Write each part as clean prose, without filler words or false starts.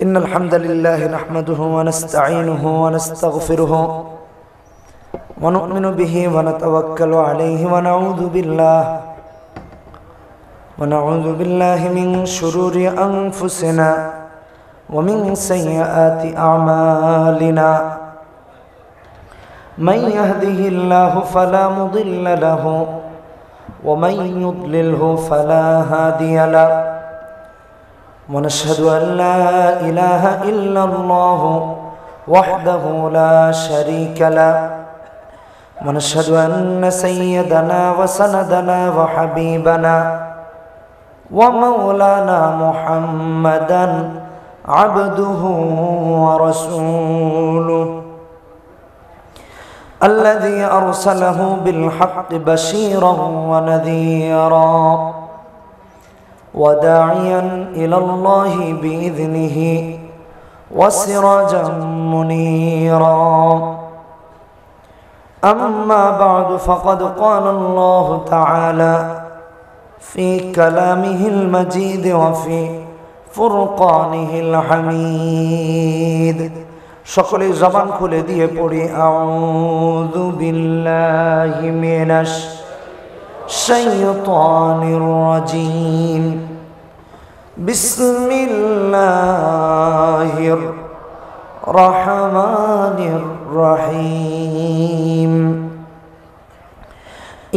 إن الحمد لله نحمده ونستعينه ونستغفره ونؤمن به ونتوكل عليه ونعوذ بالله من شرور أنفسنا ومن سيئات أعمالنا من يهده الله فلا مضل له ومن يضلله فلا هادي له ونشهد أن لا إله إلا الله وحده لا شريك له ونشهد أن سيدنا وسندنا وحبيبنا ومولانا محمدا عبده ورسوله الذي أرسله بالحق بشيرا ونذيرا وداعيا إلى الله بإذنه وسراجا منيرا أما بعد فقد قال الله تعالى في كلامه المجيد وفي فرقانه الحميد সকলে জবান খুলে দিয়ে পড়ি আউযু বিল্লাহি মিনাশ শাইতানির রাজিম বিসমিল্লাহির রহমানির রহিম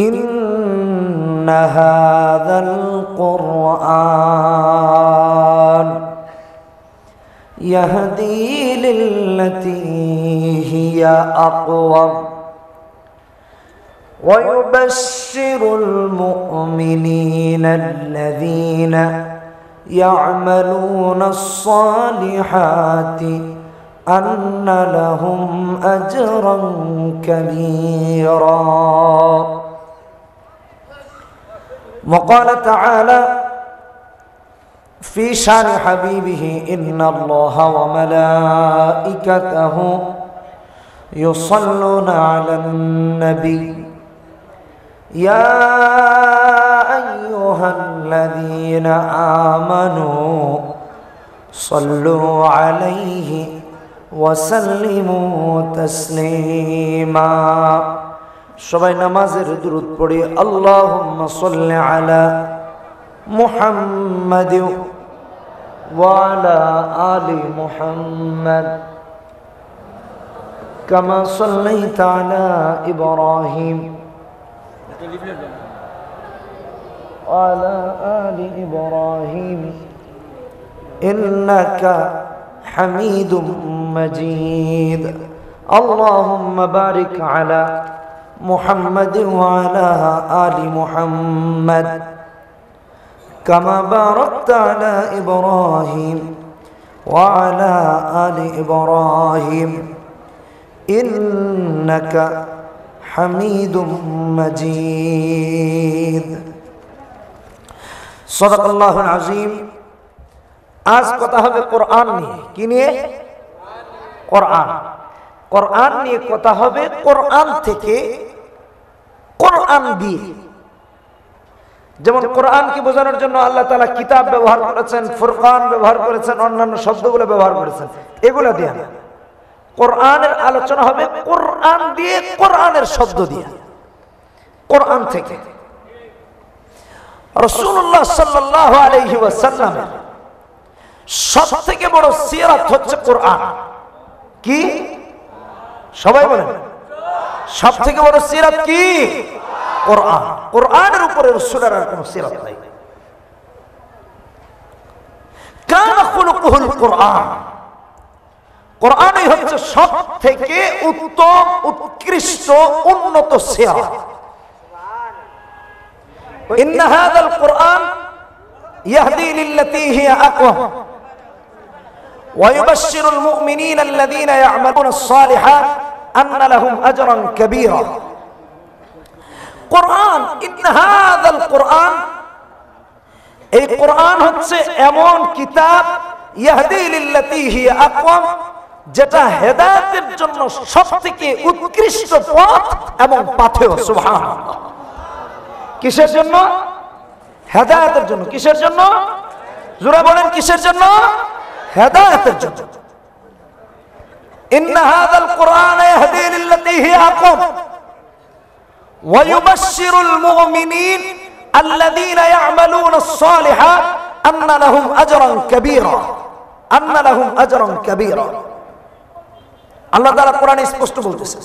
ইন্না হাযাল কুরআন يهدي للتي هي أقوم ويبشر المؤمنين الذين يعملون الصالحات أن لهم أجرا كبيرا وقال تعالى في شان حبيبه إن الله وملائكته يصلون على النبي يا أيها الذين آمنوا صلوا عليه وسلموا تسليما সবাই নামাজের দুরূদ পড়ি আল্লাহুম্মা সাল্লি আলা মুহাম্মাদ وعلى آل محمد كما صليت على إبراهيم وعلى آل إبراهيم إنك حميد مجيد اللهم بارك على محمد وعلى آل محمد كما باركت على إبراهيم وعلى آل إبراهيم إنك حميد مجيد صدق الله العظيم আজ কথা হবে কোরআন নিয়ে কি নিয়ে কোরআন নিয়ে কথা হবে কোরআন থেকে কোরআন দিয়ে যেমন কোরআনকে বোঝানোর জন্য আল্লাহ তাআলা কিতাব ব্যবহার করেছেন ফুরকান ব্যবহার করেছেন অন্যান্য শব্দগুলো ব্যবহার করেছেন এগুলো দিয়ে কোরআনের আলোচনা হবে কোরআন দিয়ে কোরআনের শব্দ দিয়ে কোরআন থেকে রাসূলুল্লাহ সাল্লাল্লাহু আলাইহি ওয়াসাল্লাম সবথেকে বড় সিরাত হচ্ছে কোরআন কি সবাই বলেন সবথেকে বড় সিরাত কি কোরআন কোরআনের উপরে রাসূলের আর কোনো সিরাত নাই কানা খুলুকুল কোরআন কোরআনই হচ্ছে সবথেকে উত্তম উৎকৃষ্ট উন্নত সিরাত সুবহানাল্লাহ ইন্না হাযাল কোরআন ইয়াহদি লিল্লাতী হিয়া আকওয়াম ওয়া ইউবাশশিরুল মুমিনিনা আল্লাযীনা ইয়া'মালুনাস সালিহাত আন্না লাহুম আজরান কাবীরা কোরআন ইন্না হাযাল কোরআন এই কোরআন হচ্ছে এমন কিতাব ইয়াহদি লিল্লাতী হিয়া আকওয়াম যেটা হেদায়েতের জন্য সবথেকে উৎকৃষ্ট পথ এবং পাথেয় সুবহানাল্লাহ কিসের জন্য হেদায়েতের জন্য কিসের জন্য জোরে বলেন কিসের জন্য হেদায়েতের জন্য। ইন্না হাযাল কুরআন ইয়াহদি লিল্লাতী হিয়া আকওয়াম ওয়া ইউবাশশিরুল মুমিনিন আল্লাযীনা ইয়া'মালুনাস সালিহাত আন্না লাহুম আজরান কাবীরা, আন্না লাহুম আজরান কাবীরা। আল্লাহ তাআলা কোরআনে স্পষ্ট বলতেছে,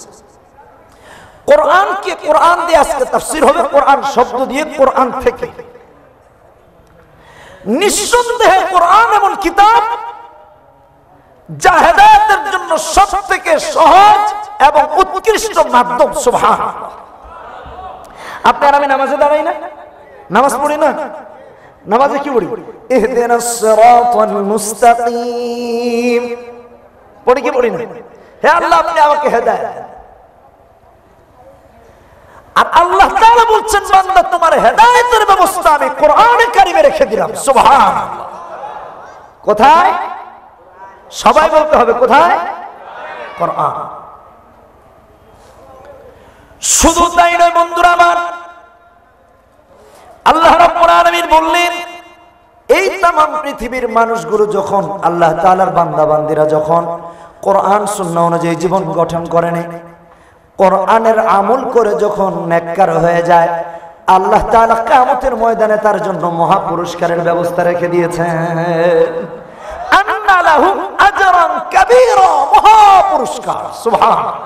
কোরআনকে কোরআন দিয়ে আজকে তাফসীর হবে, কোরআন শব্দ দিয়ে, কোরআন থেকে। নিঃসন্দেহে কোরআন এমন কিতাব যা হেদায়েতের জন্য সবথেকে সহজ এবং উৎকৃষ্ট মাধ্যম। সুবহানাল্লাহ। আপনি আর আমি নামাজে দাঁড়াই না, নামাজ পড়ি না, নামাজে কি পড়ি? ইহদিনাস সিরাতাল মুস্তাকিম পড়ি কি পড়ি না? হে আল্লাহ, আপনি আমাকে হেদায়েত দেন। আর আল্লাহ তাআলা বলছেন, বান্দা তোমার হেদায়েতের ব্যবস্থা আমি কোরআনে কারিমে রেখে দিলাম। সুবহানাল্লাহ। কোথায়? সবাই বলতে হবে, কোথায়? কোরআন। শুধু তাই নয় বন্ধুরা আমার, আল্লাহ রাব্বুল আলামিন বললেন, এই তামাম পৃথিবীর মানুষগুলো যখন আল্লাহ তাআলার বান্দা বান্দীরা যখন কোরআন সুন্নাহ অনুযায়ী জীবন গঠন করে নেয়, কোরআনের আমল করে যখন নেককার হয়ে যায়, আল্লাহ তাআলা কিয়ামতের ময়দানে তার জন্য মহা পুরস্কারের ব্যবস্থা রেখে দিয়েছেন। আন্না লাহুম আজরান কাবীরা, মহা পুরস্কার। সুবহানাল্লাহ।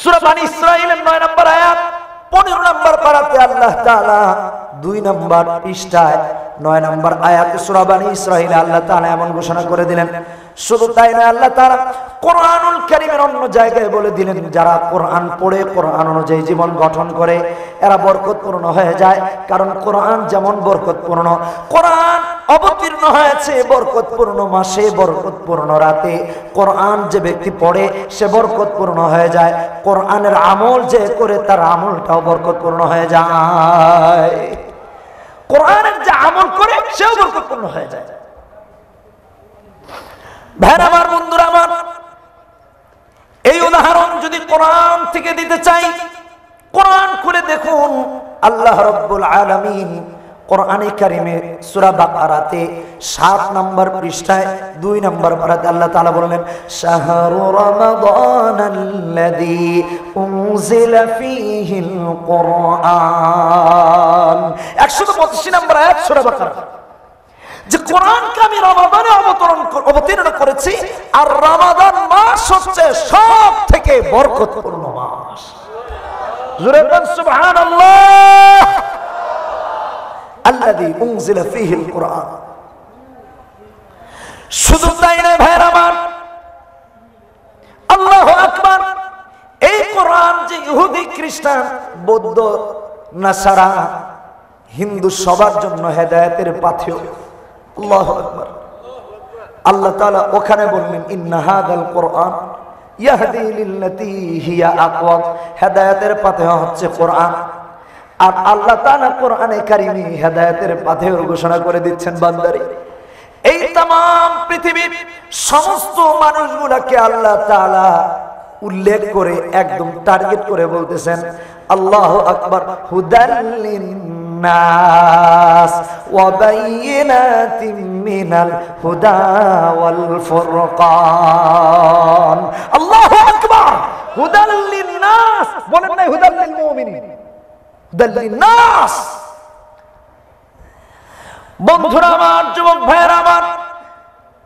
সূরা বনী ইসরাঈলের 9 নম্বর আয়াত 15 নম্বর পারাতে আল্লাহ তাআলা 2 নম্বর পৃষ্ঠায় 9 নম্বর আয়াতে সূরা বনী ইসরাঈলে আল্লাহ তাআলা এমন ঘোষণা করে দিলেন। শুধু তাই না, আল্লাহ তাআলা কোরআনুল কারীমের অন্য জায়গায় বলে দিলেন, যারা কোরআন পড়ে কোরআন অনুযায়ী জীবন গঠন করে এরা বরকতপূর্ণ হয়ে যায়। কারণ কোরআন যেমন বরকতপূর্ণ, কোরআন অবতীর্ণ হয়েছে বরকতপূর্ণ মাসে, বরকতপূর্ণ রাতে। কোরআন যে ব্যক্তি পড়ে সে বরকতপূর্ণ হয়ে যায়, কোরআনের আমল যে করে তার আমলটাও বরকতপূর্ণ হয়ে যায়। কোরআনের যে আমল করে সেও বরকতপূর্ণ হয়ে যায়। ভাইরা আমার, বন্ধুরা আমার, এই উদাহরণ যদি কোরআন থেকে দিতে চাই, কোরআন খুলে দেখুন আল্লাহ রাব্বুল আলামিন কোরআনে কারিমে সূরা বাকারাতে 7 নম্বর পৃষ্ঠায় 2 নম্বর পারাতে আল্লাহ তাআলা বললেন, শাহরু রমাদানাল্লাযী উনজিলা ফীহিল কুরআন। 125 নম্বর আয়াত সূরা বাকারা, যে কোরআনকে আমি রমাদানে অবতীর্ণ করেছি, আর রমাদান মাস হচ্ছে সব থেকে বরকতপূর্ণ মাস। জোরে বলেন সুবহানাল্লাহ। আল্লাযী উনজিলা ফীহিল কুরআন। শুধু তাই নয় ভাইরা আমার, আল্লাহু আকবার, এই কোরআন যে ইহুদি, খ্রিস্টান, বৌদ্ধ, নাসারা, হিন্দু সবার জন্য হেদায়েতের পাথেয়। আল্লাহু আকবার। আল্লাহ তাআলা ওখানে বললেন, ইন্না হাযাল কুরআন ইয়াহদি লিল্লাতী হিয়া আকওয়াম। হেদায়েতের পাথেয় হচ্ছে কোরআন। আর আল্লাহ তাআলা কোরআনে কারিমে হেদায়েতের পাথেয় ঘোষণা করে দিচ্ছেন, বান্দারে এই तमाम পৃথিবীর সমস্ত মানুষগুলোকে আল্লাহ তাআলা উল্লেখ করে একদম টার্গেট করে বলতেছেন, আল্লাহু আকবার, হুদাল লিন্নাস ওয়া বাইয়িনাতিম মিনাল হুদা ওয়াল ফুরকান। আল্লাহু আকবার, হুদাল লিন্নাস বলেন না, হুদাল লিল মুমিনিন, হুদাল লিন্নাস। বন্ধুরা আমার, যুবক ভাইয়েরা আমার,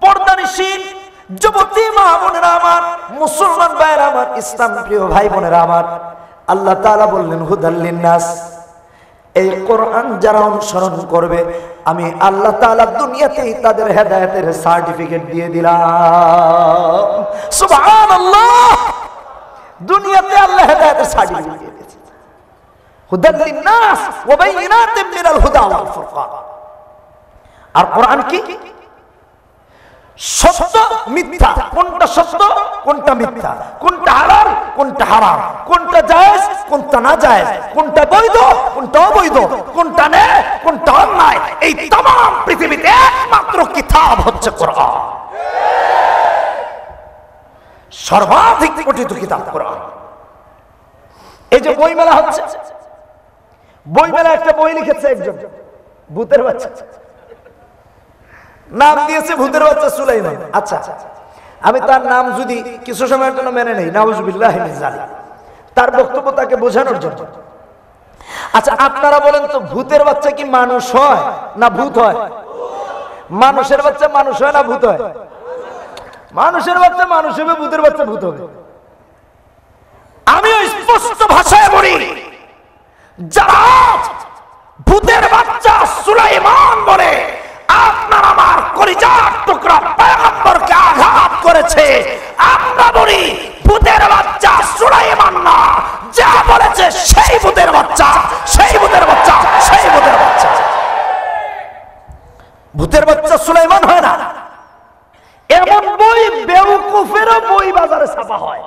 পর্দানিশীন যুবতী মা বোনেরা আমার, মুসলমান ভাইয়েরা আমার, ইসলাম প্রিয় ভাই বোনেরা আমার, আল্লাহ তাআলা বললেন হুদাল লিন্নাস। এই কোরআন যারা অনুসরণ করবে, আমি আল্লাহ তাআলা দুনিয়াতেই তাদের হেদায়েতের সার্টিফিকেট দিয়ে দিলাম। সুবহানাল্লাহ। দুনিয়াতে আল্লাহ হেদায়েতের সার্টিফিকেট দিয়ে দিয়েছে। হুদাল লিন্নাস ওয়া বাইয়িনাতিম মিনাল হুদা ওয়াল ফুরকান। আর কোরআন কি? সত্য মিথ্যা, কোনটা সত্য কোনটা মিথ্যা, কোনটা হালাল কোনটা হারাম, কোনটা জায়েজ কোনটা না জায়েজ, কোনটা বৈধ কোনটা অবৈধ, কোনটা ন্যায় কোনটা অন্যায়, এই तमाम পৃথিবীতে একমাত্র কিতাব হচ্ছে কোরআন। সর্বাধিক পঠিত কিতাব কোরআন। এই যে বই মেলা হচ্ছে, বই মেলা একটা বই লিখেছে একজন ভূতের বাচ্চা, নাম দিয়েছে ভূতের বাচ্চা সুলাইমান। আচ্ছা, আমি তার নাম যদি কিছু সময়ের জন্য মেনে নেই, নাউজুবিল্লাহি মিন যালিক, তার বক্তব্য তাকে বোঝানোর জন্য। আচ্ছা, আপনারা বলেন তো, ভূতের বাচ্চা কি মানুষ হয় না ভূত হয়? মানুষের বাচ্চা মানুষ হয় না ভূত হয়? মানুষের বাচ্চা মানুষ হবে, ভূতের বাচ্চা ভূত হবে। আমিও স্পষ্ট ভাষায় বলি, যারা ভূতের বাচ্চা সুলাইমান বলে আপনার আমার কলিজার টুকরা পয়গম্বরকে আঘাত করেছে, আমরা বলি ভূতের বাচ্চা সুলাইমান না, যা বলেছে সেই ভূতের বাচ্চা, সেই ভূতের বাচ্চা, সেই ভূতের বাচ্চা। ভূতের বাচ্চা সুলাইমান হয় না। এমন বই বেউকুফেরও বই বাজারে ছাপা হয়,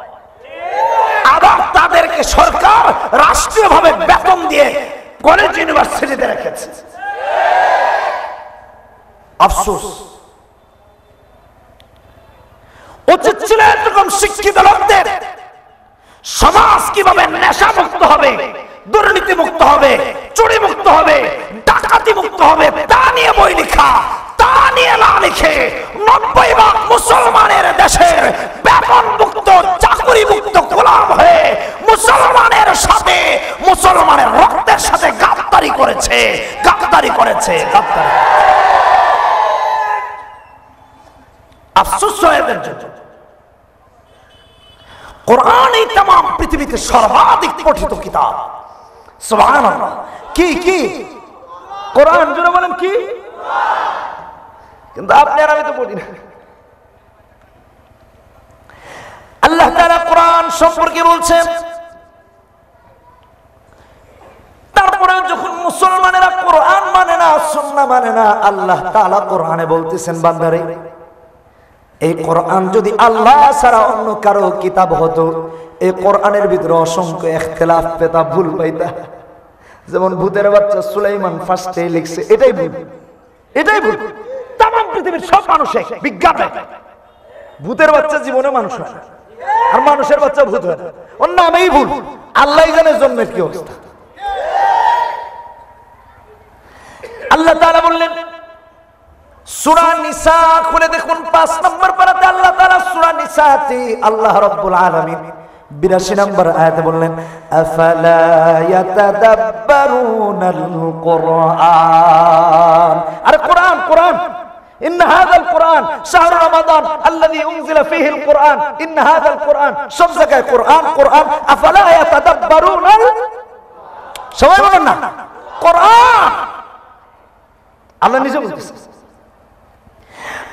আবার তাদেরকে সরকার রাষ্ট্রীয়ভাবে বেতন দিয়ে কলেজ ইউনিভার্সিটিতে রেখেছে। আফসোস, উচিত ছিল এরকম শিক্ষিত লোকদের সমাজ কিভাবে নেশা মুক্ত হবে, দুর্নীতি মুক্ত হবে, চুরি মুক্ত হবে, ডাকাতি মুক্ত হবে, তা নিয়ে বই লেখা, তা নিয়ে না লিখে 90% মুসলমানের দেশের বেতন মুক্ত, চাকরি মুক্ত গোলাম হয়ে মুসলমানের সাথে, মুসলমানের রক্তের সাথে গাদ্দারি করেছে, গাদ্দারি করেছে, গাদ্দারি। আফসোস এদের জন্য। কোরআন এই तमाम পৃথিবীতে সর্বাধিক পঠিত কিতাব। সুবহানাল্লাহ। কি কি? কোরআন জোরে বলেন কি? কিন্তু আপনি আর আমি তো পড়ি না। আল্লাহ তাআলা কোরআন সম্পর্কে বলছেন, তারপরে যখন মুসলমানেরা কোরআন মানে না, সুন্নাহ মানে না, আল্লাহ তাআলা কোরআনে বলতেছেন, বান্দারে এই কোরআন যদি আল্লাহ ছাড়া অন্য কারো কিতাব হতো, এই কোরআনের ভিতরে অসংখ্য ইখতিলাফ পেতা, ভুল পাইতা। যেমন ভূতের বাচ্চা সুলাইমান ফার্স্টে লিখছে, এটাই ভুল, এটাই ভুল। তামাম পৃথিবীর সব মানুষে বিজ্ঞান ভূতের বাচ্চা জীবনে মানুষ হয় না, আর মানুষের বাচ্চা ভূত হয় না, ওর নামেই ভুল। আল্লাহই জানে জন্মের কি অবস্থা। আল্লাহ তাআলা বললেন, সূরা নিসা খুলে দেখুন 5 নম্বর পারাতে আল্লাহ তাআলা সূরা নিসাতে আল্লাহ রাব্বুল আলামিন 82 নম্বর আয়াতে বললেন, আফালা ইয়াতাদাব্বারুনাল কুরআন। আরে কোরআন, কোরআন, ইন হাযাল কুরআন শাহরু রমাদান আল্লাযী উনজিলা ফীহিল কুরআন, ইন হাযাল কুরআন, সব জায়গায় কোরআন, কোরআন। আফালা ইয়াতাদাব্বারুনাল, সবাই বলেন না কোরআন। আল্লাহ নিজে বলতেছেন।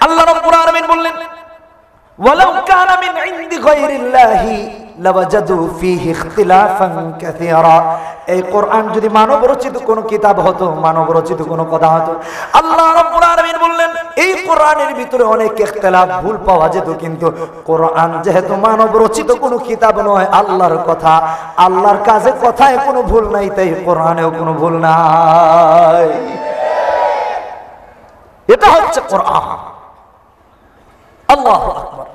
আল্লাহ রাব্বুল আলামিন বললেন, ওয়ালাউ কানা মিন ইনদি গায়রিল্লাহি লাওয়াজাদু ফীহি ইখতিলাফান কাসীরা। এই কোরআন যদি মানব রচিত কোন কিতাব হতো, মানব রচিত কোন কথা হতো, আল্লাহ রাব্বুল আলামিন বললেন এই কোরআনের ভিতরে অনেক ইখতিলাফ, ভুল পাওয়া যেত। কিন্তু কোরআন যেহেতু মানব রচিত কোন কিতাব নয়, আল্লাহর কথা, আল্লাহর কাজে কথায় কোনো ভুল নাই, তাই কোরআনেও কোনো ভুল নাই। এটা হচ্ছে কোরআন। আল্লাহু আকবার।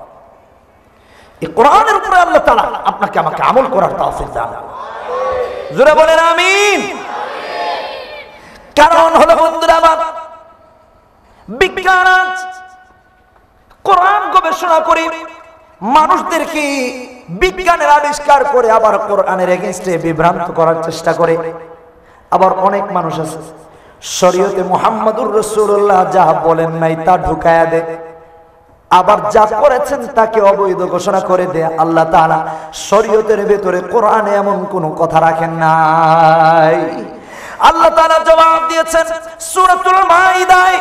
এই কোরআনের উপরে আল্লাহ তাআলা আপনাকে আমাকে আমল করার তৌফিক দান করুন। জোরে বলেন আমিন। কারণ হলো বন্ধুরা আমার, বিজ্ঞান কোরআন গবেষণা করে মানুষদেরকে বিজ্ঞানের আবিষ্কার করে আবার কোরআনের এগেইনস্টে বিভ্রান্ত করার চেষ্টা করে। আবার অনেক মানুষ আছে শরীয়তে মুহাম্মদুর রাসূলুল্লাহ যা বলেন নাই তা ঢুকায়া দেয়, আবার যা করেছেন তাকে অবৈধ ঘোষণা করে দেয়। আল্লাহ তাআলা শরীয়তের ভিতরে কোরআনে এমন কোনো কথা রাখেন নাই। আল্লাহ তাআলা জবাব দিয়েছেন সূরাতুল মাইদায়।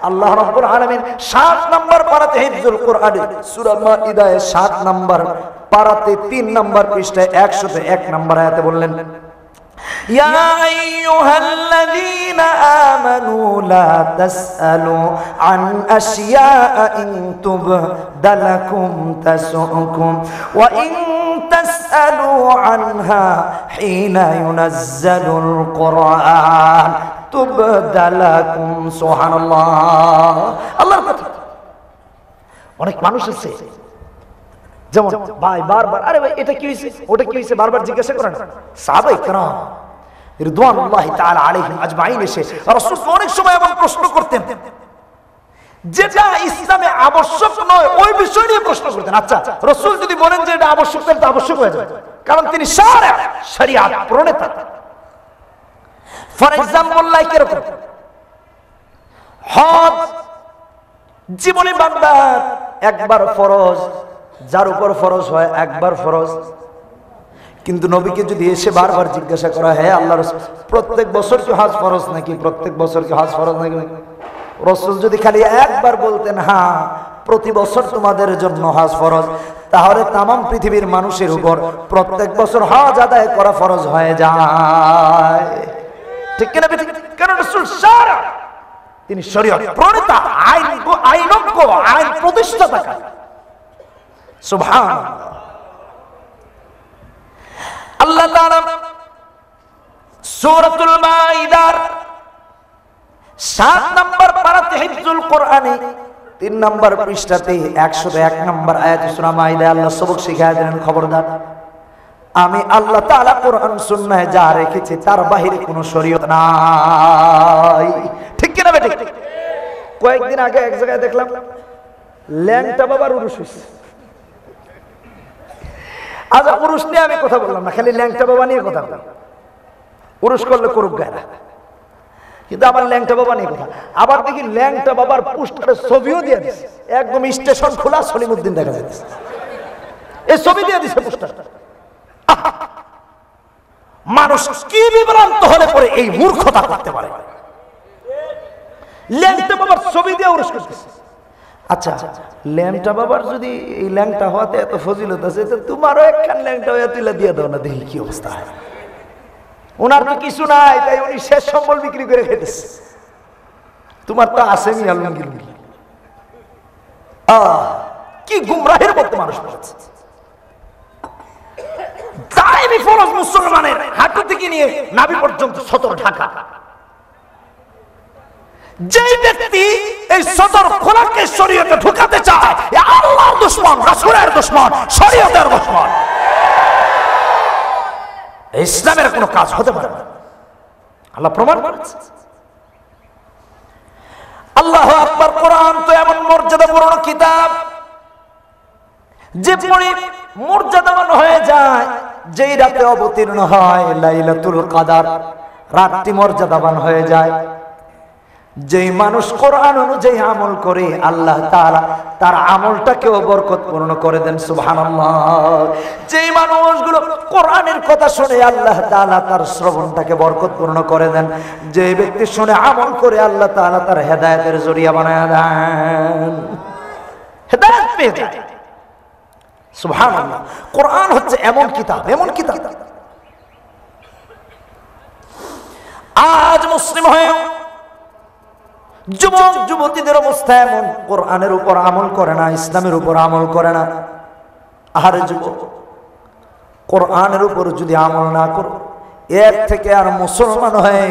আল্লাহ রাব্বুল আলামিন 7 নম্বর পারাতে হিফজুল কোরআন, সূরা মাইদায় 7 নম্বর পারাতে 3 নম্বর পৃষ্ঠায় 101 নম্বর আয়াতে বললেন, يا أيها الذين آمنوا لا تسألوا عن أشياء إن تبد لكم تسؤكم وإن تسألوا عنها حين ينزل القرآن تبد لكم। سبحان الله। আল্লাহর কথা। অনেক মানুষ আছে যেমন ভাই বারবার, আরে ভাই এটা কি হইছে, ওটা কি হইছে, বারবার জিজ্ঞাসা করেন। সাহাবায়ে কেরাম রিদওয়ানুল্লাহি তাআলা আলাইহিম আজমাইন এসে রাসূল অনেক সময় এমন প্রশ্ন করতেন যেটা ইসলামে আবশ্যক নয় ওই বিষয় নিয়ে প্রশ্ন করতেন। আচ্ছা, রাসূল যদি বলেন যে এটা আবশ্যক, তাহলে তো আবশ্যক হয়ে যাবে, কারণ তিনি শরিয়াত প্রণেতা। ফর এক্সাম্পল, লাইক এরকম হজ জীবনে বান্দার একবার ফরজ, যার উপর ফরজ হয় একবার ফরজ। কিন্তু নবীকে যদি এসে বারবার জিজ্ঞাসা করা হয়, আল্লাহ রাসূল প্রত্যেক বছর কি হজ ফরজ নাকি, প্রত্যেক বছর কি হজ ফরজ নাকি, রাসূল যদি খালি একবার বলতেন হ্যাঁ প্রতি বছর তোমাদের জন্য হজ ফরজ, তাহলে তামাম পৃথিবীর মানুষের উপর প্রত্যেক বছর হজ আদায় করা ফরজ হয়ে যায়। ঠিক কিনা? কারণ রাসূল সারা, তিনি শরীয়ত প্রণেতা, আইনজ্ঞ, আইন প্রতিষ্ঠাতা। সুবহানাল্লাহ। আল্লাহ তাআলা সূরাতুল মাইদার 7 নম্বর পারাতে হিফজুল কোরআনে 3 নম্বর পৃষ্ঠাতে 101 নম্বর আয়াতে সূরা মাইদা আল্লাহ সবক শিখায় দেন, খবরদার আমি আল্লাহ তাআলা কোরআন সুন্নাহে যা রেখেছি তার বাহিরে কোনো শরীয়ত নাই। ঠিক কি না বেটি? কয়েকদিন আগে এক জায়গায় দেখলাম ল্যাংটা বাবার উরুস হইছে। আজ উরুস নিয়ে আমি কথা বললাম না, খালি ল্যাংটা বাবা নিয়ে কথা বললাম। উরুস করলে করুক গায়রা, কিন্তু আবার ল্যাংটা বাবা নিয়ে কথা। আবার দেখি ল্যাংটা বাবার পোস্টারে ছবিও দিয়ে দিছে, একদম স্টেশন খোলা সলিমউদ্দিন দেখা যাচ্ছে, এই ছবি দিয়ে দিছে পোস্টার। মানুষ কি বিভ্রান্ত হলে পরে এই মূর্খতা করতে পারে? ল্যাংটা বাবার ছবি দিয়ে উরুস করতেছে। আচ্ছা, ল্যাংটা বাবার যদি এই ল্যাংটা হওয়াতে এত ফজিলত আছে, তো তোমারও একখান ল্যাংটা হয়ে তুলে দিয়ে দাও না, দেখি কি অবস্থা হয়। ওনার তো কিছু নাই, তাই উনি শেষ সম্বল বিক্রি করে খেতেছে। তোমার তো আসেনি আলমগীর। কি গুমরাহের মধ্যে মানুষ পড়েছে। দায়মি ফরজ মুসলমানের হাঁটু থেকে নিয়ে নাভি পর্যন্ত সতর ঢাকা। যে ব্যক্তি এই সদর খোলাকে শরীয়তে ঢুকাতে চায়, আল্লাহর দুশমন, রাসূলের দুশমন, শরীয়তের দুশমন। ইসলামের কোনো কাজ হতে পারে না, আল্লাহ প্রমাণ করেছে। আল্লাহু আকবার। কোরআন তো এমন মর্যাদাপূর্ণ কিতাব যে পড়ে মর্যাদাবান হয়ে যায়। যেই রাতে অবতীর্ণ হয় লাইলাতুল কদর, রাতটি মর্যাদাবান হয়ে যায়। যেই মানুষ কোরআন অনুযায়ী আমল করে, আল্লাহ তাআলা তার আমলটাকেও বরকতপূর্ণ করে দেন। সুবহানাল্লাহ। যেই মানুষগুলো কোরআনের কথা শুনে, আল্লাহ তাআলা তার শ্রবণটাকে বরকতপূর্ণ করে দেন। যে ব্যক্তি শুনে আমল করে, আল্লাহ তাআলা তার হেদায়েতের জরিয়া বানায় দেন, হেদায়েত পেয়ে যায়। সুবহানাল্লাহ। কোরআন হচ্ছে এমন কিতাব, এমন কিতাব। আজ মুসলিম হয়ে যুবক যুবতীদের অবস্থা এমন, কোরআনের উপর আমল করে না, ইসলামের উপর আমল করে না। আহারে যুবক, কোরআনের উপর যদি আমল না করো, এর থেকে আর মুসলমান হয়ে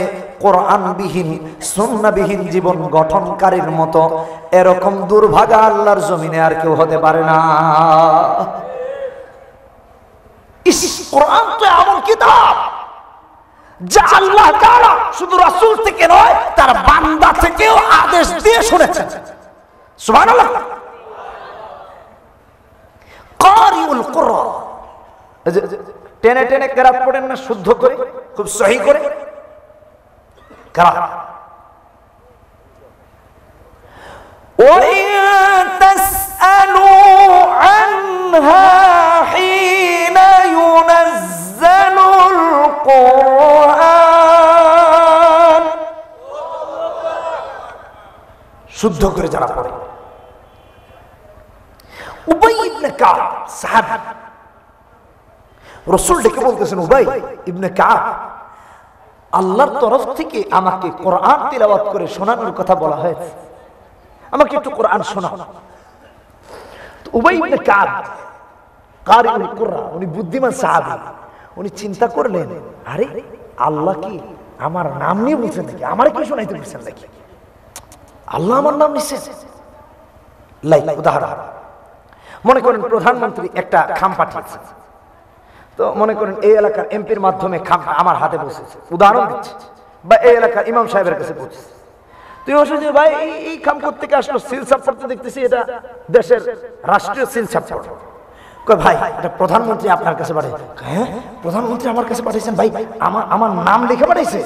কোরআনবিহীন সুন্নাহবিহীন জীবন গঠনকারীর মতো এরকম দুর্ভাগা আল্লাহর জমিনে আর কেউ হতে পারে না। কোরআন তো এমন কিতাব যা আল্লাহ তাআলা শুধু রাসূল থেকে নয়, তার বান্দা থেকেও আদেশ দিয়ে শুনেছেন। সুবহানাল্লাহ। কারিউল কুরআন, টেনে টেনে কেরাত পড়েন না, শুদ্ধ করে, খুব সহি করে কেরাত। ওয়া তাসআলু আনহা হিনা ইউনাজ্জালুল কুরআন। শুদ্ধ করে যারা পড়ে। উবাই ইবনে কাব সাহাবী, রাসূল ডেকে বলতেছেন, উবাই ইবনে কাব, আল্লাহর তরফ থেকে আমাকে কোরআন তিলাওয়াত করে শোনানোর কথা বলা হয়েছে, আমাকে একটু কোরআন শোনাও। উবাই ইবনে কাব কারিউল কুরআন, উনি বুদ্ধিমান সাহাবী। উনি চিন্তা করলেন, আরে আল্লাহ কি আমার নাম নিয়ে বলছেন নাকি, আমার কি শোনাইতে বলছেন নাকি? আল্লাহ আমার নাম নিচ্ছে। লাইক উদাহরণ, মনে করেন প্রধানমন্ত্রী একটা খাম পাঠিয়েছে, তো মনে করেন এই এলাকার এমপির মাধ্যমে খাম আমার হাতে বসেছে, উদাহরণ দিচ্ছে, বা এই এলাকার ইমাম সাহেবের কাছে পৌঁছেছে। তুই বসে যে ভাই এই কাম করতে আসলো, সিল সাপোর্ট তো দেখতেছি এটা দেশের রাষ্ট্রীয় সিল সাপোর্ট। কই ভাই এটা প্রধানমন্ত্রী আপনার কাছে পাঠাইছে। হ্যাঁ প্রধানমন্ত্রী আমার কাছে পাঠাইছেন ভাই, আমার নাম লিখে পাঠাইছে,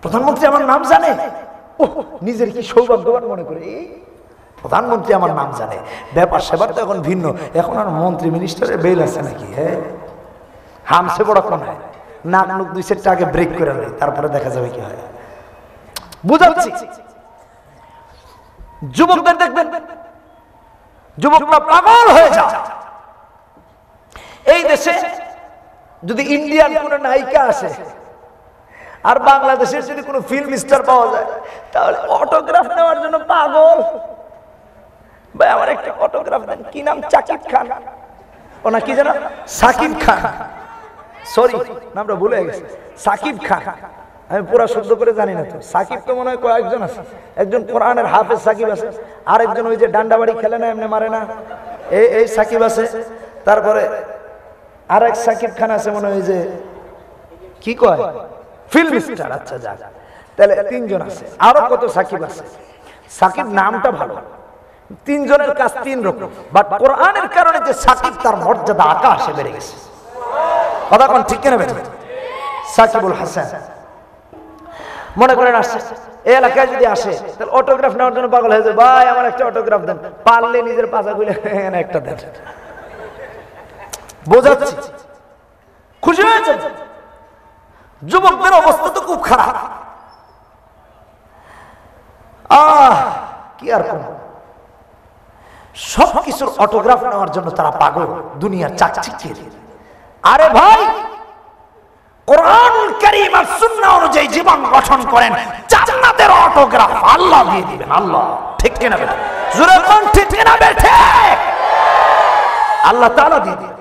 প্রধানমন্ত্রী আমার নাম জানে। ও নিজের কি সৌভাগ্যবান মনে করে, প্রধানমন্ত্রী আমার নাম জানে। ব্যাপার সেবার তো এখন ভিন্ন, এখন আর মন্ত্রী মিনিস্টারের বেল আছে নাকি? হ্যাঁ হামসে বড় কোন হয়, নাক মুখ 2 আগে ব্রেক করে নেয়, তারপরে দেখা যাবে কি হয়। বুঝাচ্ছি যুবকদের দেখবেন, যুবকরা পাগল হয়ে যায়। এই দেশে যদি ইন্ডিয়ান কোন নায়িকা আসে আর বাংলাদেশের যদি কোনো ফিল্ম স্টার পাওয়া যায়, তাহলে অটোগ্রাফ নেওয়ার জন্য পাগল। ভাই আমার একটা অটোগ্রাফ দেন। কি নাম? সাকিব খান। ও না কি জানো, সাকিব খান, সরি নামটা ভুলে গেছে, সাকিব খান। আমি পুরো শুদ্ধ করে জানি না তো। সাকিব তো মনে হয় কয়েকজন আছে, একজন কোরআনের হাফেজ সাকিব আছে, আর একজন ওই যে ডান্ডা বাড়ি খেলে না এমনি মারে না, এই সাকিব আছে। তারপরে আর এক সাকিব খান আছে মনে হয় যে কি কয় ফিল্ম স্টার। আচ্ছা যাক, তাহলে 3 জন আছে, আরো কত সাকিব আছে। সাকিব নামটা ভালো, 3 জনের কাজ 3 রকম, বাট কোরআনের কারণে যে সাকিব তার মর্যাদা আকাশে বেড়ে গেছে। কথা কোন ঠিক কিনা বেঠে? সাকিবুল হাসান মনে করেন আসছে এই এলাকায়, যদি আসে তাহলে অটোগ্রাফ নেওয়ার জন্য পাগল হয়ে যায়। ভাই আমার একটা অটোগ্রাফ দেন, পারলে নিজের পাশা খুলে একটা দেন। বোঝাচ্ছি, খুশি হয়েছে? যুবকদের অবস্থা তো খুব খারাপ। কি আর কোন সবকিছুর অটোগ্রাফ নেওয়ার জন্য তারা পাগল, দুনিয়ার চাকচিক্যের। আরে ভাই কোরআনুল কারীম আর সুন্নাহ অনুযায়ী জীবন গঠন করেন, জান্নাতের অটোগ্রাফ আল্লাহ দিয়ে দিবেন। আল্লাহ ঠিক কিনা বেঠে? জোরে কোন ঠিক কিনা বেঠে? আল্লাহ তাআলা দিয়ে দিবেন।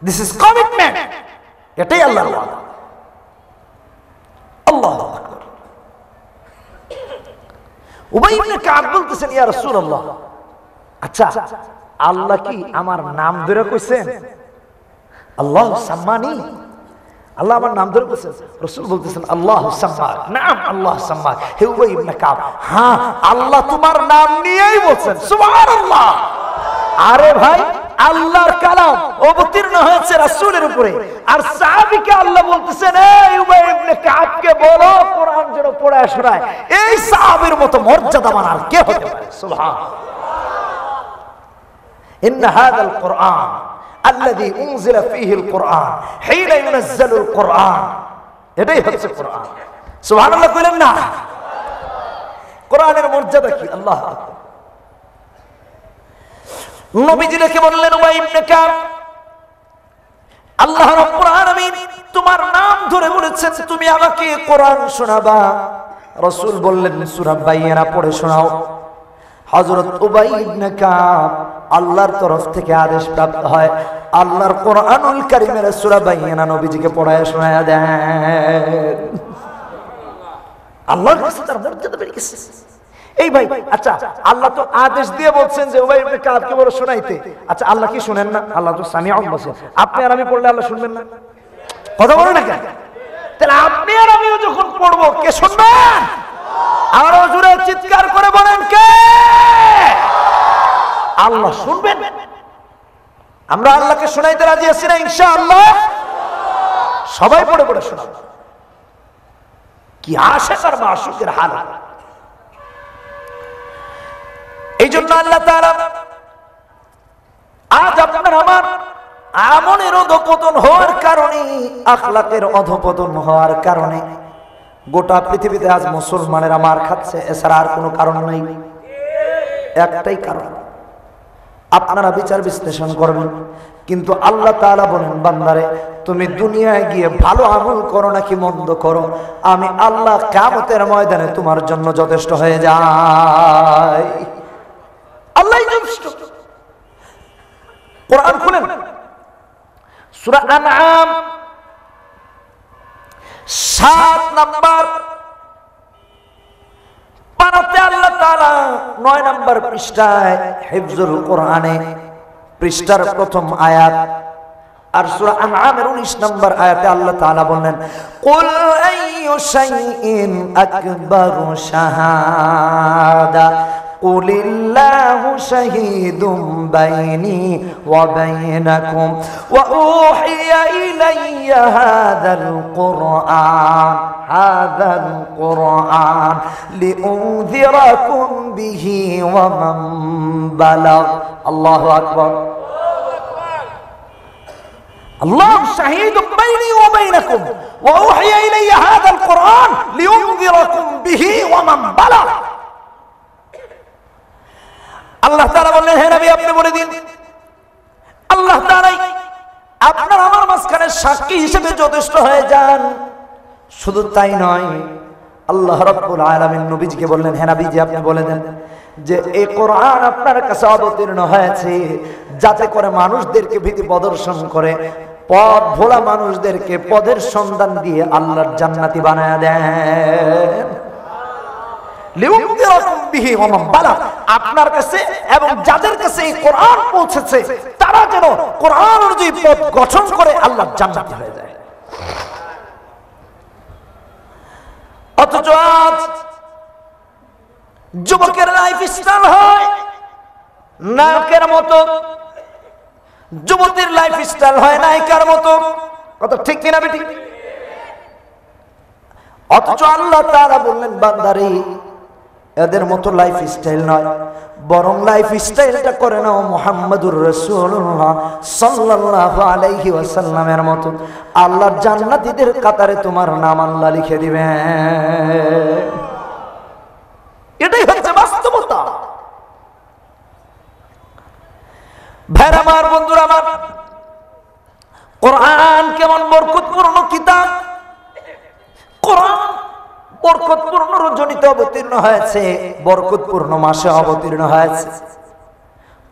দিস ইজ কমিটমেন্ট, এটাই আল্লাহর ওয়াদা। আল্লাহু আকবার। উবাই ইবনে কাব বলতেছেন, ইয়া রাসূলুল্লাহ, আচ্ছা আল্লাহ কি আমার নাম ধরে কইছেন? আল্লাহ সাম্মানি, আল্লাহ আমার নাম ধরে বলছেন? রাসূল বলতেছেন আল্লাহ সাম্মাক। নাম আল্লাহ সাম্মাক। হে উবাই ইবনে কাব, হ্যাঁ আল্লাহ তোমার নাম নিয়েই বলছেন। সুবহানাল্লাহ। আরে ভাই আল্লাহর কালাম অবতীর্ণ হয়েছে রাসূলের উপরে, আর সাহাবীকে আল্লাহ বলতেছেন এই উবাই ইবনে কাবকে বলো কোরআন যেন পড়ায় শোনায়। এই সাহাবীর মতো মর্যাদাবান আর কে হতে পারে? সুবহানাল্লাহ। ইন্না হাযাল কুরআন আল্লাযী উনজিলা ফীহিল কুরআন হিনা ইউনাজ্জালুল কুরআন, এটাই হচ্ছে কোরআন। সুবহানাল্লাহ কইলেন না? কোরআনের মর্যাদা কি? আল্লাহ আকবার। নবীজি রেখে বললেন উবাই ইবনে কাব, আল্লাহ রাব্বুল আলামিন তোমার নাম ধরে বলেছেন তুমি আমাকে কোরআন শোনাবা। রাসূল বললেন সূরা বাইয়ানা পড়ে শোনাও। হযরত উবাই ইবনে কাব আল্লাহর তরফ থেকে আদেশ প্রাপ্ত হয়, আল্লাহর কোরআনুল কারীমের সূরা বাইয়ানা নবীজিকে পড়ায় শোনায়া দেন। আল্লাহর কাছে তার মর্যাদা বেড়ে গেছে। এই ভাই আচ্ছা আল্লাহ তো আদেশ দিয়ে বলছেন যে উবাই ইবনে কাবকে বলো শোনাইতে, আচ্ছা আল্লাহ কি শুনেন না? আল্লাহ তো সামিউন বলেন। আপনি আর আমি পড়লে আল্লাহ শুনবেন না? কথা বলেন না কেন? তাহলে আপনি আর আমিও যখন পড়বো কে শুনবেন? আরো জোরে চিৎকার করে বলেন কে? আল্লাহ শুনবেন। আমরা আল্লাহকে শোনাইতে রাজি আছি না ইনশাআল্লাহ? সবাই পড়ে পড়ে শোনাবো। কি আশিক আর মাশুকের হাল। এই জন্য আল্লাহ তাআলা আজ আপনার আমার আমলের অধঃপতন হওয়ার কারণে, আখলাকের অধঃপতন হওয়ার কারণে গোটা পৃথিবীতে আজ মুসলমানেরা মার খাচ্ছে, এছাড়া আর কোনো কারণ নেই। একটাই কারণ, আপনারা বিচার বিশ্লেষণ করবেন। কিন্তু আল্লাহ তাআলা বলেন বান্দারে তুমি দুনিয়ায় গিয়ে ভালো আমল করো নাকি মন্দ করো, আমি আল্লাহ কিয়ামতের ময়দানে তোমার জন্য যথেষ্ট হয়ে যাই। আল্লাহই যথেষ্ট। কোরআন খুলেন, সূরা আনআম 7 নম্বর পানাতে আল্লাহ তাআলা 9 নম্বর পৃষ্ঠায় হিফজুল কোরআনে পৃষ্ঠার প্রথম আয়াত আর সূরা আনআমের 19 নম্বর আয়াতে আল্লাহ তাআলা বলেন, কুল আইয়ু শাইইন আকবারু শাহাদা কুলিল্লাহু শাহীদুম বাইনি ওয়া বাইনাকুম ওয়া উহিয়া ইলাইয়া হাযাল কুরআন লিউনযিরাকুম বিহি ওয়া মান বালাগ। আল্লাহু আকবার। আল্লাহ শাহীদুম বাইনি ওয়া বাইনাকুম ওয়া উহিয়া ইলাইয়া হাযাল কুরআন লিউনযিরাকুম বিহি ওয়া মান বালাগ। আল্লাহ তাআলা বললেন, হে নবী আপনি বলে দিন, আল্লাহ তাআলাই আপনার আমার মাঝখানে সাক্ষী হিসেবে যথেষ্ট হয়ে যান। শুধু তাই নয়, আল্লাহ রাব্বুল আলামিন নবীজিকে বললেন, হে নবীজি আপনি বলে দেন যে এই কোরআন আপনার কাছে অবতীর্ণ হয়েছে যাতে করে মানুষদেরকে ভীতি প্রদর্শন করে, পথ ভোলা মানুষদেরকে পদের সন্ধান দিয়ে আল্লাহর জান্নাতি বানায়া দেন। আপনার কাছে এবং যাদের কাছে এই কোরআন পৌঁছেছে তারা যেন কোরআন অনুযায়ী পথ গঠন করে আল্লাহর জান্নাতি হয়ে যায়। অথচ আজ যুবকের লাইফ স্টাইল হয় নায়কের মতো, যুবতীর লাইফ স্টাইল হয় নায়িকার মতো। কত ঠিক কিনা বেটি? অথচ আল্লাহ তাআলা বললেন, বান্দারে এদের মতো লাইফ স্টাইল নয়, বরং লাইফ স্টাইলটা করে নাও মুহাম্মাদুর রাসূলুল্লাহ সাল্লাল্লাহু আলাইহি ওয়াসাল্লামের মতো। আল্লাহর জান্নাতীদের কাতারে তোমার নাম আল্লাহ লিখে দিবেন। এটাই হচ্ছে বাস্তবতা। ভাইরা আমার, বন্ধুরা আমার, কোরআন কেমন বরকতপূর্ণ কিতাব। কোরআন বরকতপূর্ণ রজনীতে অবতীর্ণ হয়েছে, বরকতপূর্ণ মাসে অবতীর্ণ হয়েছে।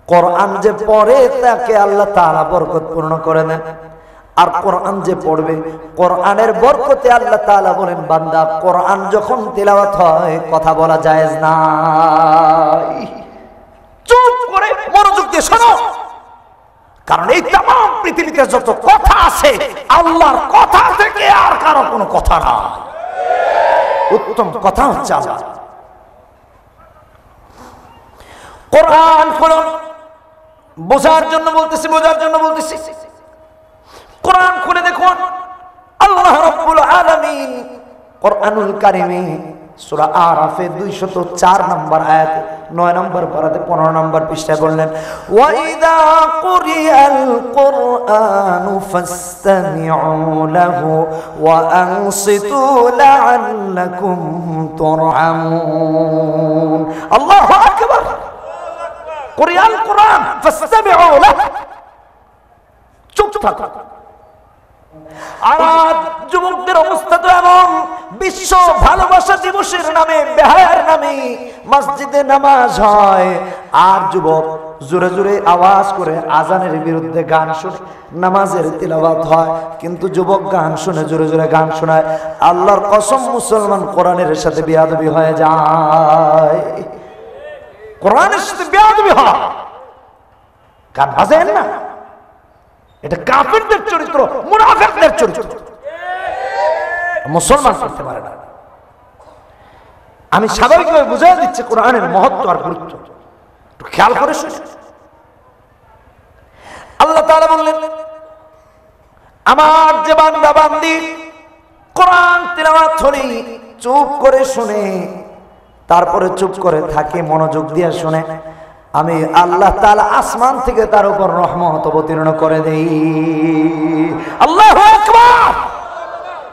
কোরআন যে পড়ে তাকে আল্লাহ তাআলা বরকতপূর্ণ করে দেন। আর কোরআন যে পড়বে, কোরআনের বরকতে আল্লাহ তাআলা বলেন, বান্দা কোরআন যখন তিলাওয়াত হয় কথা বলা জায়েজ নাই, চুপ করে মনোযোগ দিয়ে শোনো। কারণ এই तमाम পৃথিবীতে যত কথা আছে আল্লাহর কথা থেকে আর কারো কোনো কথা না। উত্তম কথা হচ্ছে আল্লাহ। কোরআন খুলুন, বোঝার জন্য বলতেছি, বোঝার জন্য বলতেছি। কোরআন খুলে দেখুন, আল্লাহ রাব্বুল আলামিন কোরআনুল কারীমে সূরা আরাফে 204 নম্বর আয়াত 9 নম্বর পারাতে 15 নম্বর পৃষ্ঠায় বললেন, ওয়া ইযা কুরিআল কুরআনু ফাসতামিউ লাহু ওয়া আনসিতু লাআল্লাকুম তুরহামুন। আল্লাহু আকবার। কুরিআল কুরআন ফাসতামিউ লাহু, চুপ থাকো। আর যুবকদের অবস্থা তো এমন, বিশ্ব ভালোবাসা দিবসের নামে, বেহায়ার নামে মসজিদে নামাজ হয়, আর যুবক জোরে জোরে আওয়াজ করে আজানের বিরুদ্ধে গান শুনে নামাজের তিলাওয়াত হয়। কিন্তু যুবক গান শুনে, জোরে জোরে গান শোনায়, আল্লাহর কসম মুসলমান কোরআনের সাথে বেয়াদবি হয়ে যায়। কোরআনের সাথে বেয়াদবি হয়, গান বাজেন না, এটা কাফিরদের চরিত্র, মুনাফিকদের চরিত্র, মুসলমান করতে পারে না। আমি স্বাভাবিকভাবে বুঝিয়ে দিচ্ছি কোরআনের মহত্ব আর গুরুত্ব, একটু খেয়াল করে শুনুন। আল্লাহ তাআলা বললেন, আমার যে বান্দা বান্দি কোরআন তিলাওয়াত হলে চুপ করে শুনে, তারপরে চুপ করে থাকে, মনোযোগ দিয়ে শুনে, আমি আল্লাহ তাআলা আসমান থেকে তার উপর রহমত অবতীর্ণ করে দেই। আল্লাহু আকবার।